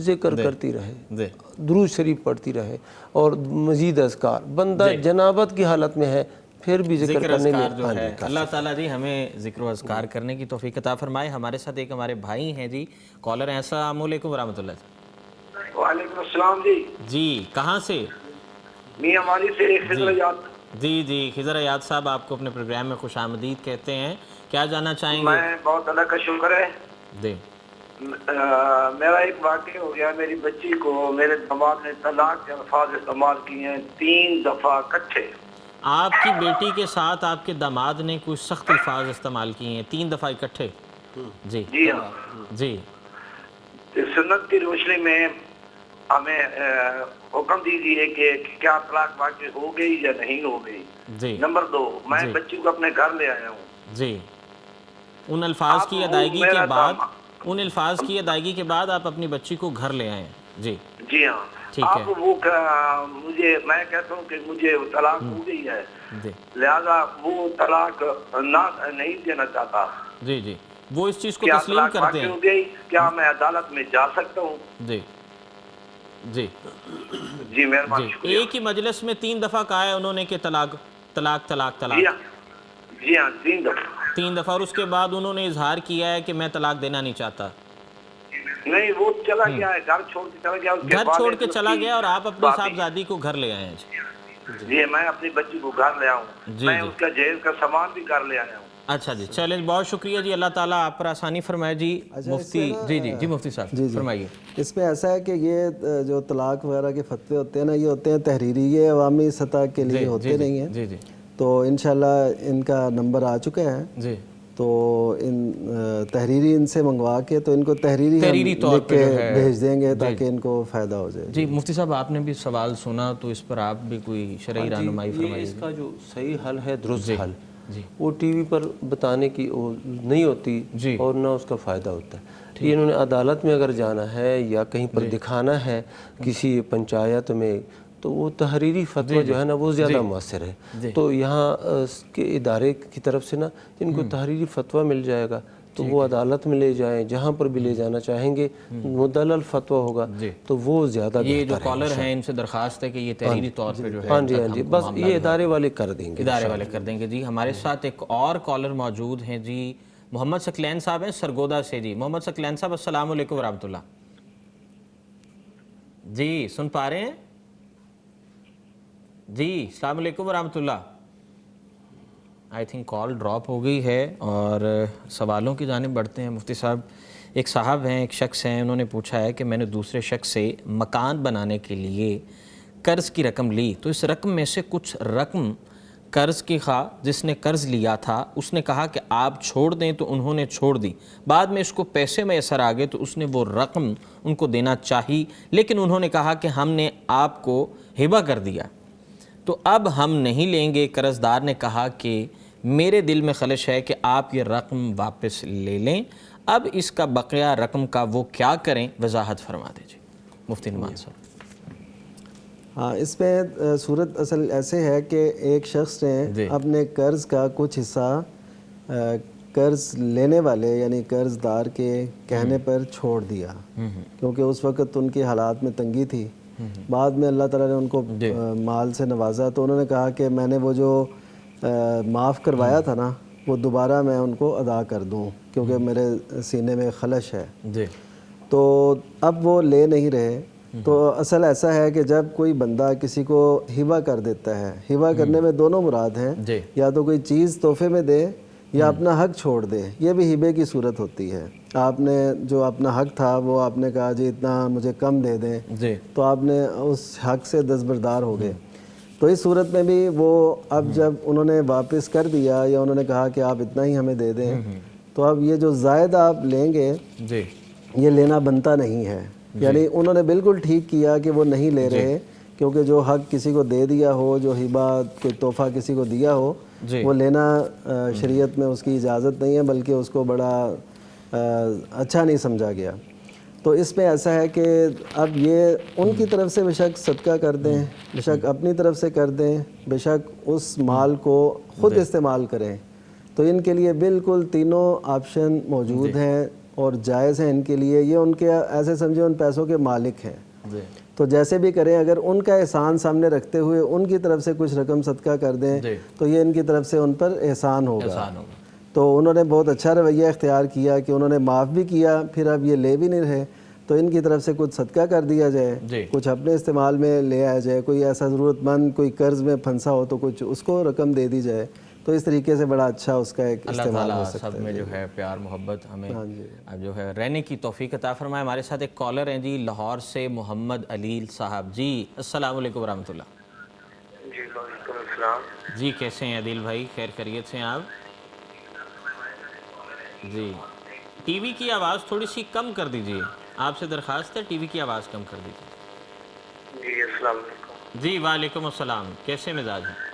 ذکر کرتی رہے، درود شریف پڑھتی رہے، اور مزید اذکار۔ بندہ جنابت کی حالت میں ہے پھر بھی ذکر کرنے میں جو ہے۔ اللہ تعالیٰ جی ہمیں ذکر و اذکار کرنے کی توفیق عطا فرمائے۔ ہمارے ساتھ ایک ہمارے بھائی ہیں جی، کالر ہیں۔ السلام علیکم ورحمۃ اللہ۔ وعلیکم السلام جی۔ جی کہاں سے؟ میاں مالی سے خضر یاد۔ جی خضر ایاد صاحب، آپ کو اپنے پروگرام میں خوش آمدید کہتے ہیں، کیا جاننا چاہیں گے؟ میں بہت اللہ کا شکر ہے۔ جی میرا ایک واقعہ ہو گیا، میری بچی کو میرے دماغ نے طلاق کے الفاظ استعمال کیے ہیں 3 دفعہ اکٹھے۔ آپ کی بیٹی کے ساتھ آپ کے داماد نے کچھ سخت الفاظ استعمال کیے ہیں 3 دفعہ اکٹھے؟ جی جی ہاں جی۔ سنت کی روشنی میں ہمیں حکم دیجیے کہ کیا طلاق واقع ہو گئی یا نہیں ہو گئی۔ جی نمبر 2، میں بچی کو اپنے گھر لے آیا ہوں۔ جی ان الفاظ کی ادائیگی کے بعد آپ اپنی بچی کو گھر لے آئے ہیں؟ جی جی ہاں۔ اب وہ میں کہتا ہوں کہ مجھے طلاق ہو گئی ہے، لہذا وہ طلاق نہیں دینا چاہتا۔ جی جی، وہ اس چیز کو تسلیم کرتے ہیں؟ ہو گئی، کیا میں عدالت میں جا سکتا ہوں؟ جی جی جی مہربانی، شکریہ۔ ایک ہی مجلس میں 3 دفعہ کہا ہے انہوں نے کہ طلاق طلاق طلاق طلاق؟ جی ہاں 3 دفعہ۔ 3 دفعہ، اور اس کے بعد انہوں نے اظہار کیا ہے کہ میں طلاق دینا نہیں چاہتا؟ نہیں، وہ چلا گیا ہے، گھر چھوڑ کے چلا گیا۔ گھر چھوڑ کے چلا گیا اور آپ اپنی صاحبزادی کو گھر لے آئے ہیں؟ جی میں اپنی بچی کو گھر لے آؤں، میں اس کا جہیز کا سامان بھی گھر لے آیا ہوں۔ اچھا جی، چلیں بہت شکریہ جی، اللہ تعالیٰ آپ پر آسانی فرمائے جی۔ مفتی جی مفتی صاحب فرمائیے۔ اس میں ایسا ہے کہ یہ جو طلاق وغیرہ کے فتوے ہوتے ہیں نا، یہ ہوتے ہیں تحریری، یہ عوامی سطح کے لیے ہوتے نہیں ہیں۔ جی جی، تو انشاءاللہ ان کا نمبر آ چکا ہے جی، تو تحریری ان سے منگوا کے تو ان کو تحریری طور پہ بھیج دیں گے تاکہ ان کو فائدہ ہو جائے۔ جی مفتی صاحب، آپ نے بھی سوال سنا تو اس پر آپ بھی کوئی شرعی رہنمائی فرمائیے۔ اس کا جو صحیح حل ہے، درست حل، وہ ٹی وی پر بتانے کی نہیں ہوتی اور نہ اس کا فائدہ ہوتا ہے۔ یہ انہوں نے عدالت میں اگر جانا ہے یا کہیں پر دکھانا ہے کسی پنچایت میں، تو وہ تحریری فتویٰ جو ہے نا وہ زیادہ مؤثر ہے۔ تو یہاں کے ادارے کی طرف سے نا ان کو تحریری فتویٰ مل جائے گا، تو وہ عدالت میں لے جائیں، جہاں پر بھی لے جانا چاہیں گے، مدلل فتویٰ ہوگا تو وہ زیادہ یہ جو کالر ہیں ان سے درخواست ہے کہ یہ تحریری طور پہ جو ہے ہاں جی بس یہ ادارے والے کر دیں گے، جی ہمارے ساتھ ایک اور کالر موجود ہیں جی، محمد ثقلین صاحب ہیں سرگودا سے۔ جی محمد ثقلین صاحب، السلام علیکم ورحمۃ اللہ۔ جی سن پا رہے ہیں؟ جی السلام علیکم ورحمۃ اللہ. آئی تھنک کال ڈراپ ہو گئی ہے اور سوالوں کی جانب بڑھتے ہیں. مفتی صاحب ایک صاحب ہیں، ایک شخص ہیں، انہوں نے پوچھا ہے کہ میں نے دوسرے شخص سے مکان بنانے کے لیے قرض کی رقم لی، تو اس رقم میں سے کچھ رقم قرض کی جس نے قرض لیا تھا اس نے کہا کہ آپ چھوڑ دیں، تو انہوں نے چھوڑ دی. بعد میں اس کو پیسے میسر آ گئے تو اس نے وہ رقم ان کو دینا چاہی، لیکن انہوں نے کہا کہ ہم نے آپ کو ہبہ کر دیا، تو اب ہم نہیں لیں گے. قرض دار نے کہا کہ میرے دل میں خلش ہے کہ آپ یہ رقم واپس لے لیں. اب اس کا بقیہ رقم کا وہ کیا کریں، وضاحت فرما دیجیے مفتی نعمان صاحب. ہاں، اس میں صورت اصل ایسے ہے کہ ایک شخص نے اپنے قرض کا کچھ حصہ قرض لینے والے یعنی قرض دار کے کہنے پر چھوڑ دیا، کیونکہ اس وقت ان کے حالات میں تنگی تھی. بعد میں اللہ تعالیٰ نے ان کو مال سے نوازا، تو انہوں نے کہا کہ میں نے وہ جو معاف کروایا تھا نا، وہ دوبارہ میں ان کو ادا کر دوں، کیونکہ میرے سینے میں خلش ہے. تو اب وہ لے نہیں رہے. تو اصل ایسا ہے کہ جب کوئی بندہ کسی کو ہبہ کر دیتا ہے، ہبہ کرنے میں دونوں مراد ہیں، یا تو کوئی چیز تحفے میں دے یا اپنا حق چھوڑ دے، یہ بھی ہبے کی صورت ہوتی ہے. آپ نے جو اپنا حق تھا وہ آپ نے کہا جی اتنا مجھے کم دے دیں، تو آپ نے اس حق سے دستبردار ہو گئے. تو اس صورت میں بھی وہ اب جب انہوں نے واپس کر دیا یا انہوں نے کہا کہ آپ اتنا ہی ہمیں دے دیں، تو اب یہ جو زائد آپ لیں گے یہ لینا بنتا نہیں ہے. یعنی انہوں نے بالکل ٹھیک کیا کہ وہ نہیں لے رہے، کیونکہ جو حق کسی کو دے دیا ہو، جو ہبہ کوئی تحفہ کسی کو دیا ہو، وہ لینا شریعت میں اس کی اجازت نہیں ہے، بلکہ اس کو بڑا اچھا نہیں سمجھا گیا. تو اس میں ایسا ہے کہ اب یہ ان کی طرف سے بے شک صدقہ کر دیں، بے شک اپنی طرف سے کر دیں، بے شک اس مال کو خود استعمال کریں، تو ان کے لیے بالکل تینوں آپشن موجود ہیں اور جائز ہیں ان کے لیے. یہ ان کے ایسے سمجھے ان پیسوں کے مالک ہیں، تو جیسے بھی کریں، اگر ان کا احسان سامنے رکھتے ہوئے ان کی طرف سے کچھ رقم صدقہ کر دیں تو یہ ان کی طرف سے ان پر احسان ہوگا. تو انہوں نے بہت اچھا رویہ اختیار کیا کہ انہوں نے معاف بھی کیا، پھر اب یہ لے بھی نہیں رہے، تو ان کی طرف سے کچھ صدقہ کر دیا جائے، کچھ اپنے استعمال میں لے آیا جائے. کوئی ایسا ضرورت مند کوئی قرض میں پھنسا ہو تو کچھ اس کو رقم دے دی جائے. تو اس طریقے سے بڑا اچھا اس کا ایک استعمال ہو سکتا ہے. سب میں جو ہے پیار محبت ہمیں جو ہے رہنے کی توفیق عطا فرمائے. ہمارے ساتھ ایک کالر ہیں جی لاہور سے، محمد علیل صاحب. جی السلام علیکم ورحمۃ اللہ. جی وعلیکم السلام. جی کیسے ہیں عدیل بھائی؟ خیر خیریت سے ہیں آپ؟ جی ٹی وی کی آواز تھوڑی سی کم کر دیجیے، آپ سے درخواست ہے ٹی وی کی آواز کم کر دیجیے. جی السلام علیکم. جی وعلیکم السلام. کیسے مزاج ہیں؟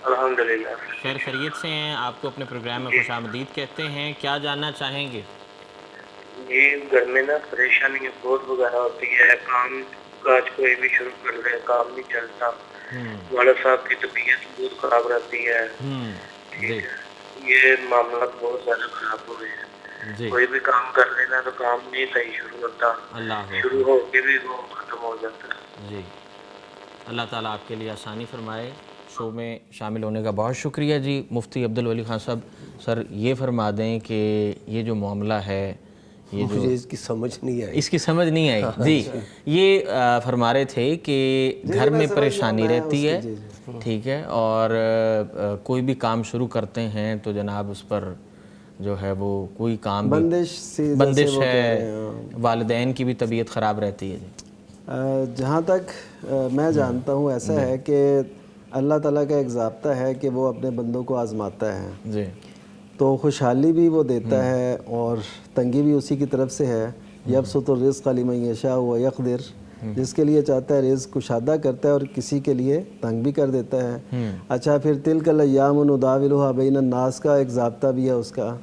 الحمدللہ خیر خیریت سے ہیں. آپ کو اپنے پروگرام میں خوش آمدید کہتے ہیں. کیا جاننا چاہیں گے؟ جی گھر میں نا پریشانی بہت وغیرہ ہوتی ہے، کام کاج کوئی بھی شروع کر لے کام نہیں چلتا. والد صاحب کی طبیعت بہت خراب رہتی ہے. ٹھیک ہے، یہ معاملات بہت زیادہ خراب ہو گئے ہیں. کوئی بھی کام کر لینا تو کام نہیں صحیح شروع ہوتا، شروع ہو کے بھی وہ ختم ہو جاتا ہے. جی اللہ تعالیٰ آپ کے لیے آسانی فرمائے. شو میں شامل ہونے کا بہت شکریہ. جی مفتی عبدالولی خان صاحب، سر یہ فرما دیں کہ یہ جو معاملہ ہے، یہ جو مجھے اس کی سمجھ نہیں آئی، اس کی سمجھ نہیں آئی. جی یہ فرما رہے تھے کہ گھر میں پریشانی رہتی ہے، ٹھیک ہے، اور کوئی بھی کام شروع کرتے ہیں تو جناب اس پر جو ہے وہ کوئی کام بندش ہے، والدین کی بھی طبیعت خراب رہتی ہے. جہاں تک میں جانتا ہوں ایسا ہے کہ اللہ تعالیٰ کا ایک ضابطہ ہے کہ وہ اپنے بندوں کو آزماتا ہے. جی تو خوشحالی بھی وہ دیتا ہے اور تنگی بھی اسی کی طرف سے ہے. یبسط الرزق لمن یشاء ویقدر، جس کے لیے چاہتا ہے رزق کشادہ کرتا ہے اور کسی کے لیے تنگ بھی کر دیتا ہے. اچھا پھر تلک الایام نداولها بین الناس کا ایک ضابطہ بھی ہے اس کا،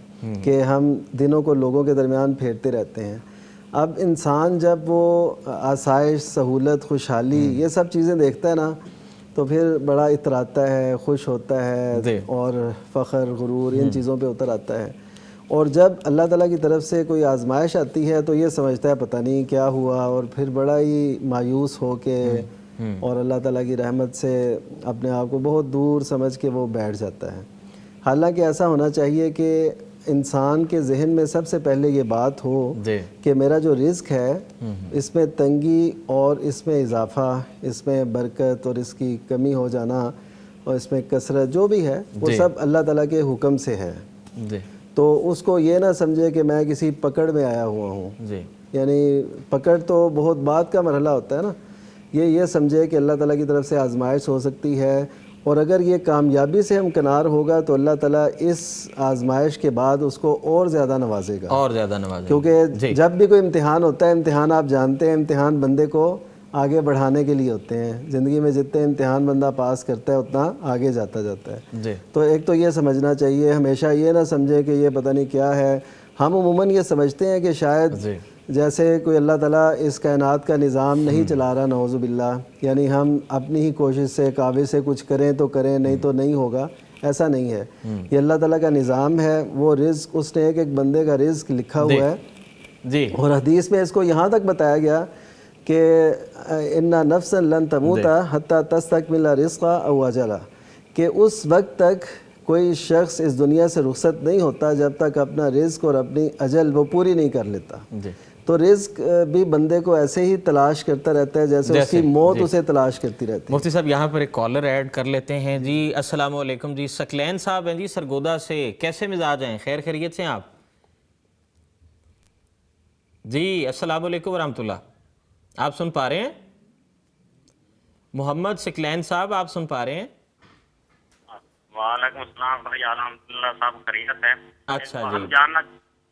کہ ہم دنوں کو لوگوں کے درمیان پھیرتے رہتے ہیں. اب انسان جب وہ آسائش، سہولت، خوشحالی یہ سب چیزیں دیکھتا ہے نا تو پھر بڑا اتراتا ہے، خوش ہوتا ہے اور فخر، غرور ان چیزوں پہ اتر آتا ہے. اور جب اللہ تعالیٰ کی طرف سے کوئی آزمائش آتی ہے تو یہ سمجھتا ہے پتہ نہیں کیا ہوا، اور پھر بڑا ہی مایوس ہو کے اور اللہ تعالیٰ کی رحمت سے اپنے آپ کو بہت دور سمجھ کے وہ بیٹھ جاتا ہے. حالانکہ ایسا ہونا چاہیے کہ انسان کے ذہن میں سب سے پہلے یہ بات ہو کہ میرا جو رزق ہے اس میں تنگی اور اس میں اضافہ، اس میں برکت اور اس کی کمی ہو جانا اور اس میں کثرت جو بھی ہے وہ سب اللہ تعالیٰ کے حکم سے ہے. تو اس کو یہ نہ سمجھے کہ میں کسی پکڑ میں آیا ہوا ہوں. یعنی پکڑ تو بہت بعد کا مرحلہ ہوتا ہے نا. یہ سمجھے کہ اللہ تعالیٰ کی طرف سے آزمائش ہو سکتی ہے، اور اگر یہ کامیابی سے ہمکنار ہوگا تو اللہ تعالیٰ اس آزمائش کے بعد اس کو اور زیادہ نوازے گا، اور زیادہ نوازے گا. کیونکہ جب بھی کوئی امتحان ہوتا ہے، امتحان آپ جانتے ہیں امتحان بندے کو آگے بڑھانے کے لیے ہوتے ہیں. زندگی میں جتنے امتحان بندہ پاس کرتا ہے اتنا آگے جاتا ہے. تو ایک تو یہ سمجھنا چاہیے، ہمیشہ یہ نہ سمجھے کہ یہ پتہ نہیں کیا ہے. ہم عموماً یہ سمجھتے ہیں کہ شاید جیسے کوئی اللہ تعالیٰ اس کائنات کا نظام نہیں چلا رہا، نعوذ باللہ، یعنی ہم اپنی ہی کوشش سے کاوش سے کچھ کریں تو کریں، نہیں تو نہیں ہوگا. ایسا نہیں ہے. یہ اللہ تعالیٰ کا نظام ہے. وہ رزق اس نے ایک ایک بندے کا رزق لکھا ہوا ہے. اور حدیث میں اس کو یہاں تک بتایا گیا کہ اِنَّ نَفْسًا لَن تَمُوتَ حَتَّى تَسْتَكْمِلَ رِزْقَهَا أَوْ أَجَلَهَا، کہ اس وقت تک کوئی شخص اس دنیا سے رخصت نہیں ہوتا جب تک اپنا رزق اور اپنی اجل وہ پوری نہیں کر لیتا. تو رزق بھی بندے کو ایسے ہی تلاش کرتا رہتا ہے جیسے اس کی موت اسے تلاش کرتی رہتی ہے. مفتی صاحب یہاں پر ایک کالر ایڈ کر لیتے ہیں. جی السلام علیکم. جی ثقلین صاحب ہیں جی سرگودا سے. کیسے مزاج ہیں؟ خیر خیریت سے ہیں آپ؟ جی السلام علیکم ورحمۃ اللہ. آپ سن پا رہے ہیں؟ محمد ثقلین صاحب آپ سن پا رہے ہیں؟ وعلیکم السلام بھائی، الحمدللہ صاحب خیریت ہے. اچھا ہم جاننا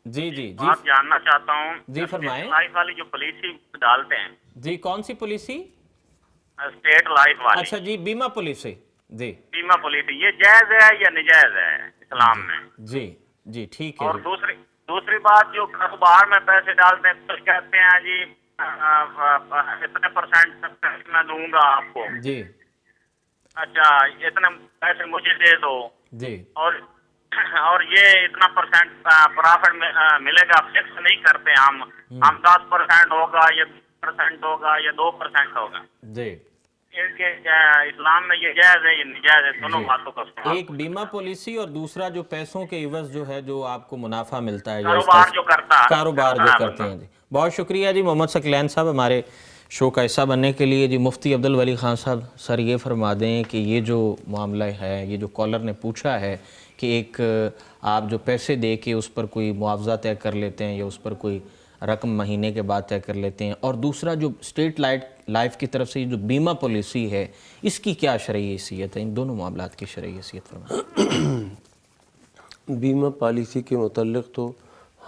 جی بات جاننا چاہتا ہوں. جی فرمائیں. لائف والی جو پالیسی ڈالتے ہیں، جی کون سی پالیسی؟ اسٹیٹ لائف والی. اچھا جی بیمہ پالیسی. جی بیمہ پالیسی یہ جائز ہے یا نجائز ہے اسلام میں؟ جی ٹھیک ہے. اور دوسری بات، جو کاروبار میں پیسے ڈالتے ہیں کچھ کہتے ہیں جی اتنے پرسنٹ میں دوں گا آپ کو. جی اچھا اتنے پیسے مجھے دے دو. جی اور یہ اتنا پرسنٹ پرافٹ ملے گا، فکس نہیں کرتے ہم 10% ہوگا یا 20% ہوگا یا 2% ہوگا. جی اسلام میں یہ جائز ہے یہ نجائز ہے؟ دونوں باتوں کا سوال. ایک بیمہ پالیسی اور دوسرا جو پیسوں کے عوض جو ہے جو آپ کو منافع ملتا ہے، کاروبار جو کرتے ہیں. جی بہت شکریہ جی محمد ثقلین صاحب ہمارے شو کا حصہ بننے کے لیے. جی مفتی عبد الولی خان صاحب سر یہ فرما دیں کہ یہ جو معاملہ ہے، یہ جو کالر نے پوچھا ہے کہ ایک آپ جو پیسے دے کے اس پر کوئی معاوضہ طے کر لیتے ہیں یا اس پر کوئی رقم مہینے کے بعد طے کر لیتے ہیں، اور دوسرا جو اسٹیٹ لائف کی طرف سے یہ جو بیمہ پالیسی ہے، اس کی کیا شرعی حیثیت ہے؟ ان دونوں معاملات کی شرعی حیثیت فرمائیں. بیمہ پالیسی کے متعلق تو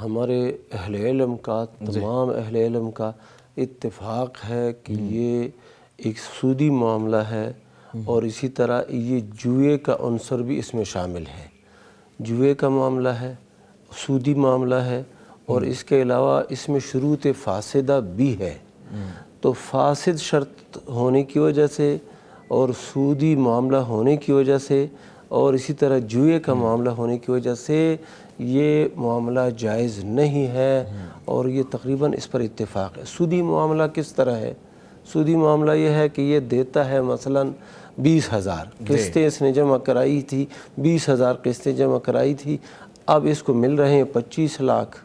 ہمارے اہل علم کا، تمام اہل علم کا اتفاق ہے کہ یہ ایک سودی معاملہ ہے، اور اسی طرح یہ جوئے کا عنصر بھی اس میں شامل ہے. جوئے کا معاملہ ہے، سودی معاملہ ہے، اور اس کے علاوہ اس میں شروط فاسدہ بھی ہے. تو فاسد شرط ہونے کی وجہ سے اور سودی معاملہ ہونے کی وجہ سے اور اسی طرح جوئے کا معاملہ ہونے کی وجہ سے یہ معاملہ جائز نہیں ہے، اور یہ تقریباً اس پر اتفاق ہے. سودی معاملہ کس طرح ہے؟ سودی معاملہ یہ ہے کہ یہ دیتا ہے مثلاً 20,000 قسطیں اس نے جمع کرائی تھی، 20,000 قسطیں جمع کرائی تھی، اب اس کو مل رہے ہیں 25 لاکھ.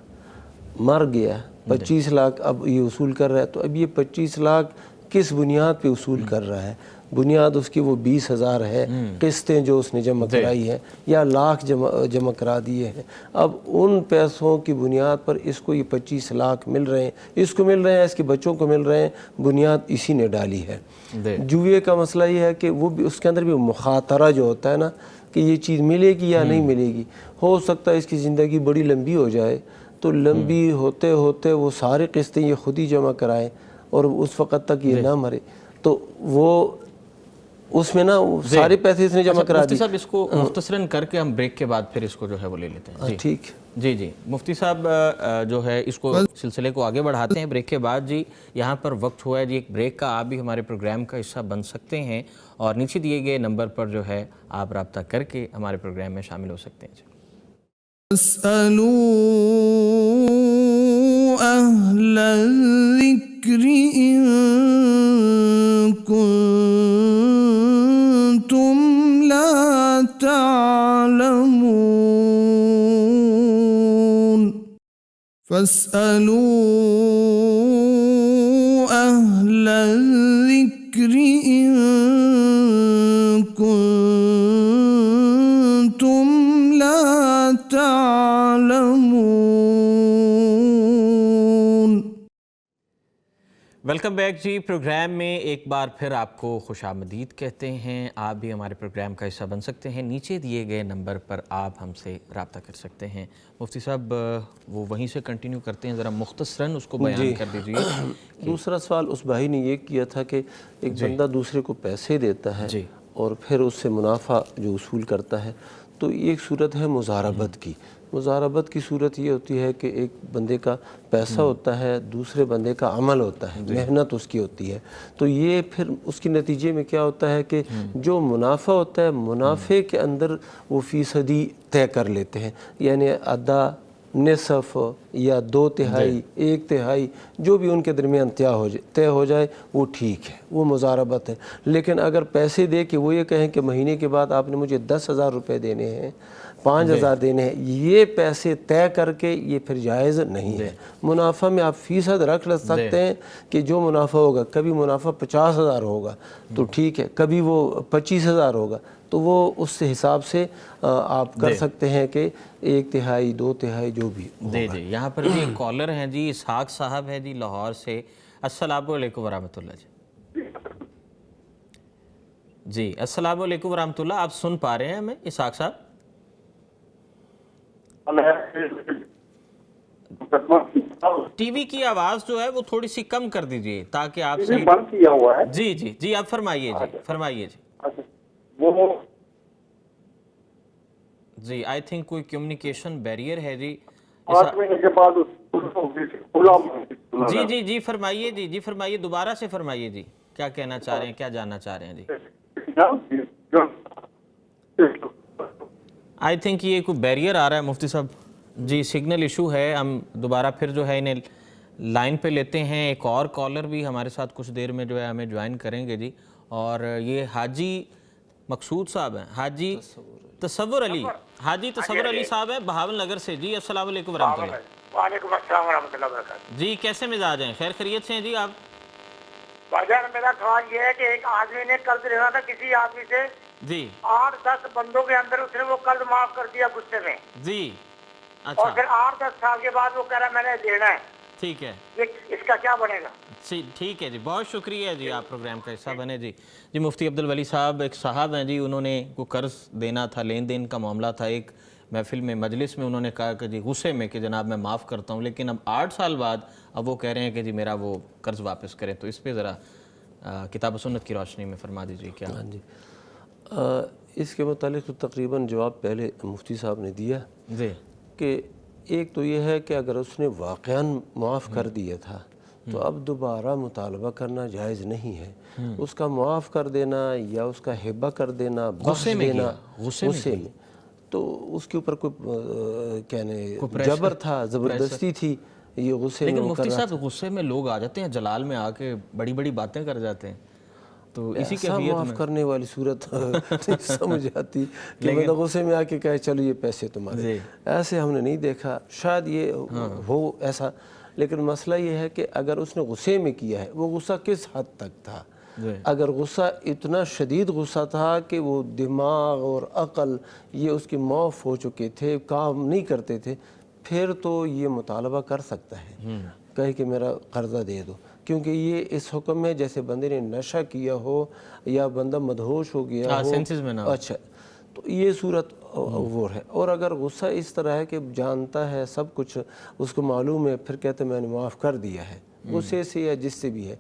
مر گیا 25 لاکھ اب یہ وصول کر رہا ہے. تو اب یہ 25 لاکھ کس بنیاد پہ وصول کر رہا ہے؟ بنیاد اس کی وہ 20,000 ہے، قسطیں جو اس نے جمع کرائی ہیں، یا لاکھ جمع کرا دیے ہیں. اب ان پیسوں کی بنیاد پر اس کو یہ 25 لاکھ مل رہے ہیں، اس کو مل رہے ہیں، اس کے بچوں کو مل رہے ہیں، بنیاد اسی نے ڈالی ہے. جوئے کا مسئلہ یہ ہے کہ وہ بھی اس کے اندر بھی مخاطرہ جو ہوتا ہے نا، کہ یہ چیز ملے گی یا نہیں ملے گی. ہو سکتا ہے اس کی زندگی بڑی لمبی ہو جائے، تو لمبی ہوتے ہوتے وہ سارے قسطیں یہ خود ہی جمع کرائیں اور اس وقت تک یہ نہ مرے. تو وہ اس میں نا سارے پیسے اس نے جمع کرا مفتی صاحب اس کو مختصراً کر کے ہم بریک کے بعد پھر اس کو جو ہے وہ لے لیتے ہیں. ٹھیک. جی مفتی صاحب جو ہے اس کو سلسلے کو آگے بڑھاتے ہیں بریک کے بعد. جی یہاں پر وقت ہوا ہے جی ایک بریک کا. آپ بھی ہمارے پروگرام کا حصہ بن سکتے ہیں اور نیچے دیے گئے نمبر پر جو ہے آپ رابطہ کر کے ہمارے پروگرام میں شامل ہو سکتے ہیں. اسألوا أهل الذكر إن كنتم لا تعلمون. فاسألوا أهل الذكر إن كنتم لا تعلمون. ویلکم بیک جی. پروگرام میں ایک بار پھر آپ کو خوش آمدید کہتے ہیں. آپ بھی ہمارے پروگرام کا حصہ بن سکتے ہیں. نیچے دیے گئے نمبر پر آپ ہم سے رابطہ کر سکتے ہیں. مفتی صاحب وہ وہیں سے کنٹینیو کرتے ہیں, ذرا مختصراً اس کو بیان کر دیجئے. دوسرا سوال اس بھائی نے یہ کیا تھا کہ ایک بندہ دوسرے کو پیسے دیتا ہے اور پھر اس سے منافع جو وصول کرتا ہے, تو ایک صورت ہے مضاربت کی. مضاربت کی صورت یہ ہوتی ہے کہ ایک بندے کا پیسہ ہوتا ہے, دوسرے بندے کا عمل ہوتا ہے, محنت اس کی ہوتی ہے. تو یہ پھر اس کے نتیجے میں کیا ہوتا ہے کہ جو منافع ہوتا ہے, منافع کے اندر وہ فیصدی طے کر لیتے ہیں, یعنی آدھا, نصف یا 2/3, 1/3, جو بھی ان کے درمیان طے ہو جائے وہ ٹھیک ہے, وہ مضاربت ہے. لیکن اگر پیسے دے کے وہ یہ کہیں کہ مہینے کے بعد آپ نے مجھے 10,000 روپے دینے ہیں, 5,000 دینے ہیں, یہ پیسے طے کر کے یہ پھر جائز نہیں ہے. منافع میں آپ فیصد رکھ سکتے ہیں کہ جو منافع ہوگا, کبھی منافع 50,000 ہوگا تو ٹھیک ہے, کبھی وہ 25,000 ہوگا, تو وہ اس حساب سے آپ کر سکتے ہیں کہ 1/3, 2/3 جو بھی ہوگا. جی یہاں پر بھی ایک کالر ہیں جی, اسحاق صاحب ہے جی لاہور سے. السلام علیکم ورحمۃ اللہ جی. جی السلام علیکم ورحمۃ اللہ. آپ سن پا رہے ہیں ہمیں اسحاق صاحب؟ ٹی وی کی آواز جو ہے وہ تھوڑی سی کم کر دیجئے تاکہ آپ صحیح بند کیا ہوا ہے. جی جی جی آپ فرمائیے جی, فرمائیے جی. وہ جی آئی تھنک کوئی کمیونیکیشن بیریئر ہے جی. 8 مہینے کے بعد جی جی جی فرمائیے جی, جی فرمائیے, دوبارہ سے فرمائیے جی, کیا کہنا چاہ رہے ہیں, کیا جاننا چاہ رہے ہیں جی. آئی تھنک یہ کوئی بیریئر آ رہا ہے مفتی صاحب جی, سگنل ایشو ہے. ہم دوبارہ پھر جو ہے انہیں لائن پہ لیتے ہیں. ایک اور کالر بھی ہمارے ساتھ کچھ دیر میں جو ہے ہمیں جوائن کریں گے جی, اور یہ حاجی مقصود صاحب ہیں, حاجی تصور علی, حاجی تصور علی صاحب ہیں بہاول نگر سے. جی السلام علیکم ورحمۃ اللہ. وعلیکم السلام ورحمۃ اللہ وبرکاتہ. جی کیسے مزاج ہیں, خیر خیریت سے ہیں جی آپ؟ بھائی میرا سوال یہ ہے کہ ایک آدمی نے قرض لینا تھا کسی آدمی سے جی, 8-10 بندوں کے اندر اس نے وہ قرض معاف کر دیا غصے میں جی اور اچھا پھر 8-10 سال کے بعد وہ کہہ رہا ہے میں نے دینا ہے, ٹھیک ہے, اس کا کیا بنے گا؟ ٹھیک ہے جی, بہت شکریہ جی, آپ پروگرام کا حصہ بنے جی. جی مفتی عبدالولی صاحب ایک صاحب ہیں جی, انہوں نے کو قرض دینا تھا, لین دین کا معاملہ تھا. ایک محفل میں مجلس میں انہوں نے کہا کہ جی غصے میں کہ جناب میں معاف کرتا ہوں, لیکن اب 8 سال بعد اب وہ کہہ رہے ہیں کہ جی میرا وہ قرض واپس کریں. تو اس پہ ذرا کتاب و سنت کی روشنی میں فرما دیجیے کیا. ہاں جی, اس کے متعلق تو تقریباً جواب پہلے مفتی صاحب نے دیا جی, کہ ایک تو یہ ہے کہ اگر اس نے واقعاً معاف کر دیا تھا تو اب دوبارہ مطالبہ کرنا جائز نہیں ہے. اس کا معاف کر دینا یا اس کا ہبہ کر دینا, بخش دینا غصے میں, تو اس کے اوپر کوئی کہنے جبر تھا, زبردستی تھی, یہ غصے میں. لیکن مفتی صاحب غصے میں لوگ آ جاتے ہیں, جلال میں آ کے بڑی بڑی باتیں کر جاتے ہیں, تو اسی کیفیت معاف کرنے والی صورت نہیں سمجھ آتی کہ بندہ غصے میں آ کے کہے چلو یہ پیسے تمہارے. ایسے ہم نے نہیں دیکھا, شاید یہ ہو ایسا, لیکن مسئلہ یہ ہے کہ اگر اس نے غصے میں کیا ہے, وہ غصہ کس حد تک تھا. اگر غصہ اتنا شدید غصہ تھا کہ وہ دماغ اور عقل یہ اس کے معاف ہو چکے تھے, کام نہیں کرتے تھے, پھر تو یہ مطالبہ کر سکتا ہے, کہے کہ میرا قرضہ دے دو. کیونکہ یہ اس حکم میں جیسے بندے نے نشہ کیا ہو یا بندہ مدہوش ہو گیا ہو, اچھا, تو یہ صورت وہ ہے. اور اگر غصہ اس طرح ہے کہ جانتا ہے سب کچھ, اس کو معلوم ہے, پھر کہتے میں نے معاف کر دیا ہے غصے سے یا جس سے بھی ہے,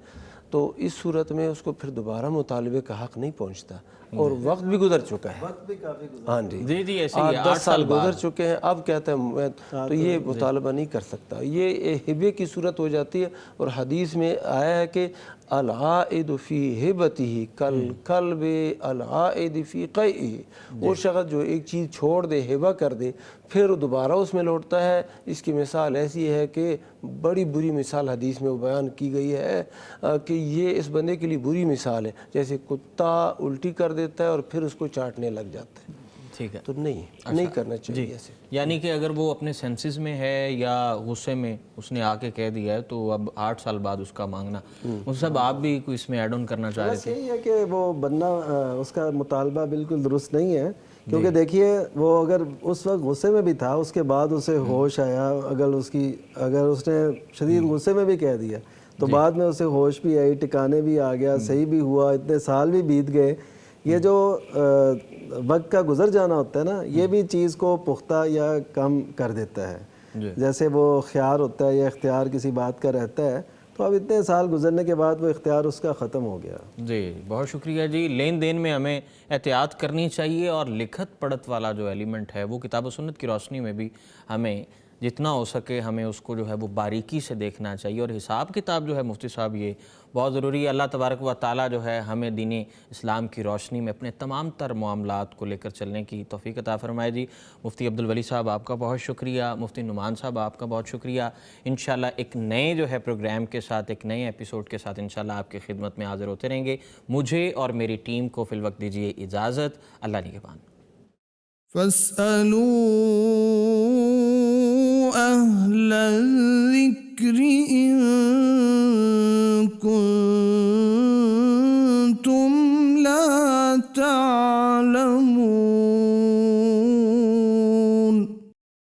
تو اس صورت میں اس کو پھر دوبارہ مطالبے کا حق نہیں پہنچتا, اور وقت بھی گزر چکا ہے. ہاں جی جی 8-10 سال گزر چکے ہیں, اب کہتا ہے میں تو یہ مطالبہ نہیں کر سکتا. یہ ہبے کی صورت ہو جاتی ہے, اور حدیث میں آیا ہے کہ العائد فی ہبتہ کالکلب العائد فی قیئہ. وہ شخص جو ایک چیز چھوڑ دے, ہبہ کر دے, پھر دوبارہ اس میں لوٹتا ہے, اس کی مثال ایسی ہے کہ بڑی بری مثال حدیث میں وہ بیان کی گئی ہے کہ یہ اس بندے کے لیے بری مثال ہے, جیسے کتا الٹی کر دیتا ہے اور پھر اس کو چاٹنے لگ جاتا ہے. ٹھیک ہے، تو نہیں کرنا چاہیے ایسے. یعنی کہ اگر وہ اپنے سینسز میں ہے یا غصے میں اس نے آ کے کہہ دیا ہے تو اب 8 سال بعد اس کا مانگنا، اس سب آپ بھی کوئی اس میں ایڈ آن کرنا چاہ رہے بس تھے؟ یہی ہے کہ وہ بننا اس کا مطالبہ بالکل درست نہیں ہے، کیونکہ دیکھیے وہ اگر اس وقت غصے میں بھی تھا، اس کے بعد اسے ہوش آیا، اگر اس نے شدید غصے میں بھی کہہ دیا تو بعد میں اسے ہوش بھی آئی، ٹکانے بھی آ گیا، صحیح بھی ہوا، اتنے سال بھی بیت گئے. یہ جو وقت کا گزر جانا ہوتا ہے نا، یہ بھی چیز کو پختہ یا کم کر دیتا ہے. جیسے وہ خیار ہوتا ہے یا اختیار کسی بات کا رہتا ہے، تو اب اتنے سال گزرنے کے بعد وہ اختیار اس کا ختم ہو گیا. جی بہت شکریہ جی. لین دین میں ہمیں احتیاط کرنی چاہیے، اور لکھت پڑھت والا جو ایلیمنٹ ہے وہ کتاب و سنت کی روشنی میں بھی ہمیں جتنا ہو سکے ہمیں اس کو جو ہے وہ باریکی سے دیکھنا چاہیے، اور حساب کتاب جو ہے مفتی صاحب یہ بہت ضروری ہے. اللہ تبارک و تعالیٰ جو ہے ہمیں دین اسلام کی روشنی میں اپنے تمام تر معاملات کو لے کر چلنے کی توفیق عطا فرمائے. جی مفتی عبدالولی صاحب آپ کا بہت شکریہ، مفتی نعمان صاحب آپ کا بہت شکریہ. انشاءاللہ ایک نئے جو ہے پروگرام کے ساتھ، ایک نئے ایپیسوڈ کے ساتھ انشاءاللہ آپ کی خدمت میں حاضر ہوتے رہیں گے. مجھے اور میری ٹیم کو فی الوقت دیجیے اجازت. اللہ نگہبان. فاسألوا أهل الذكر إن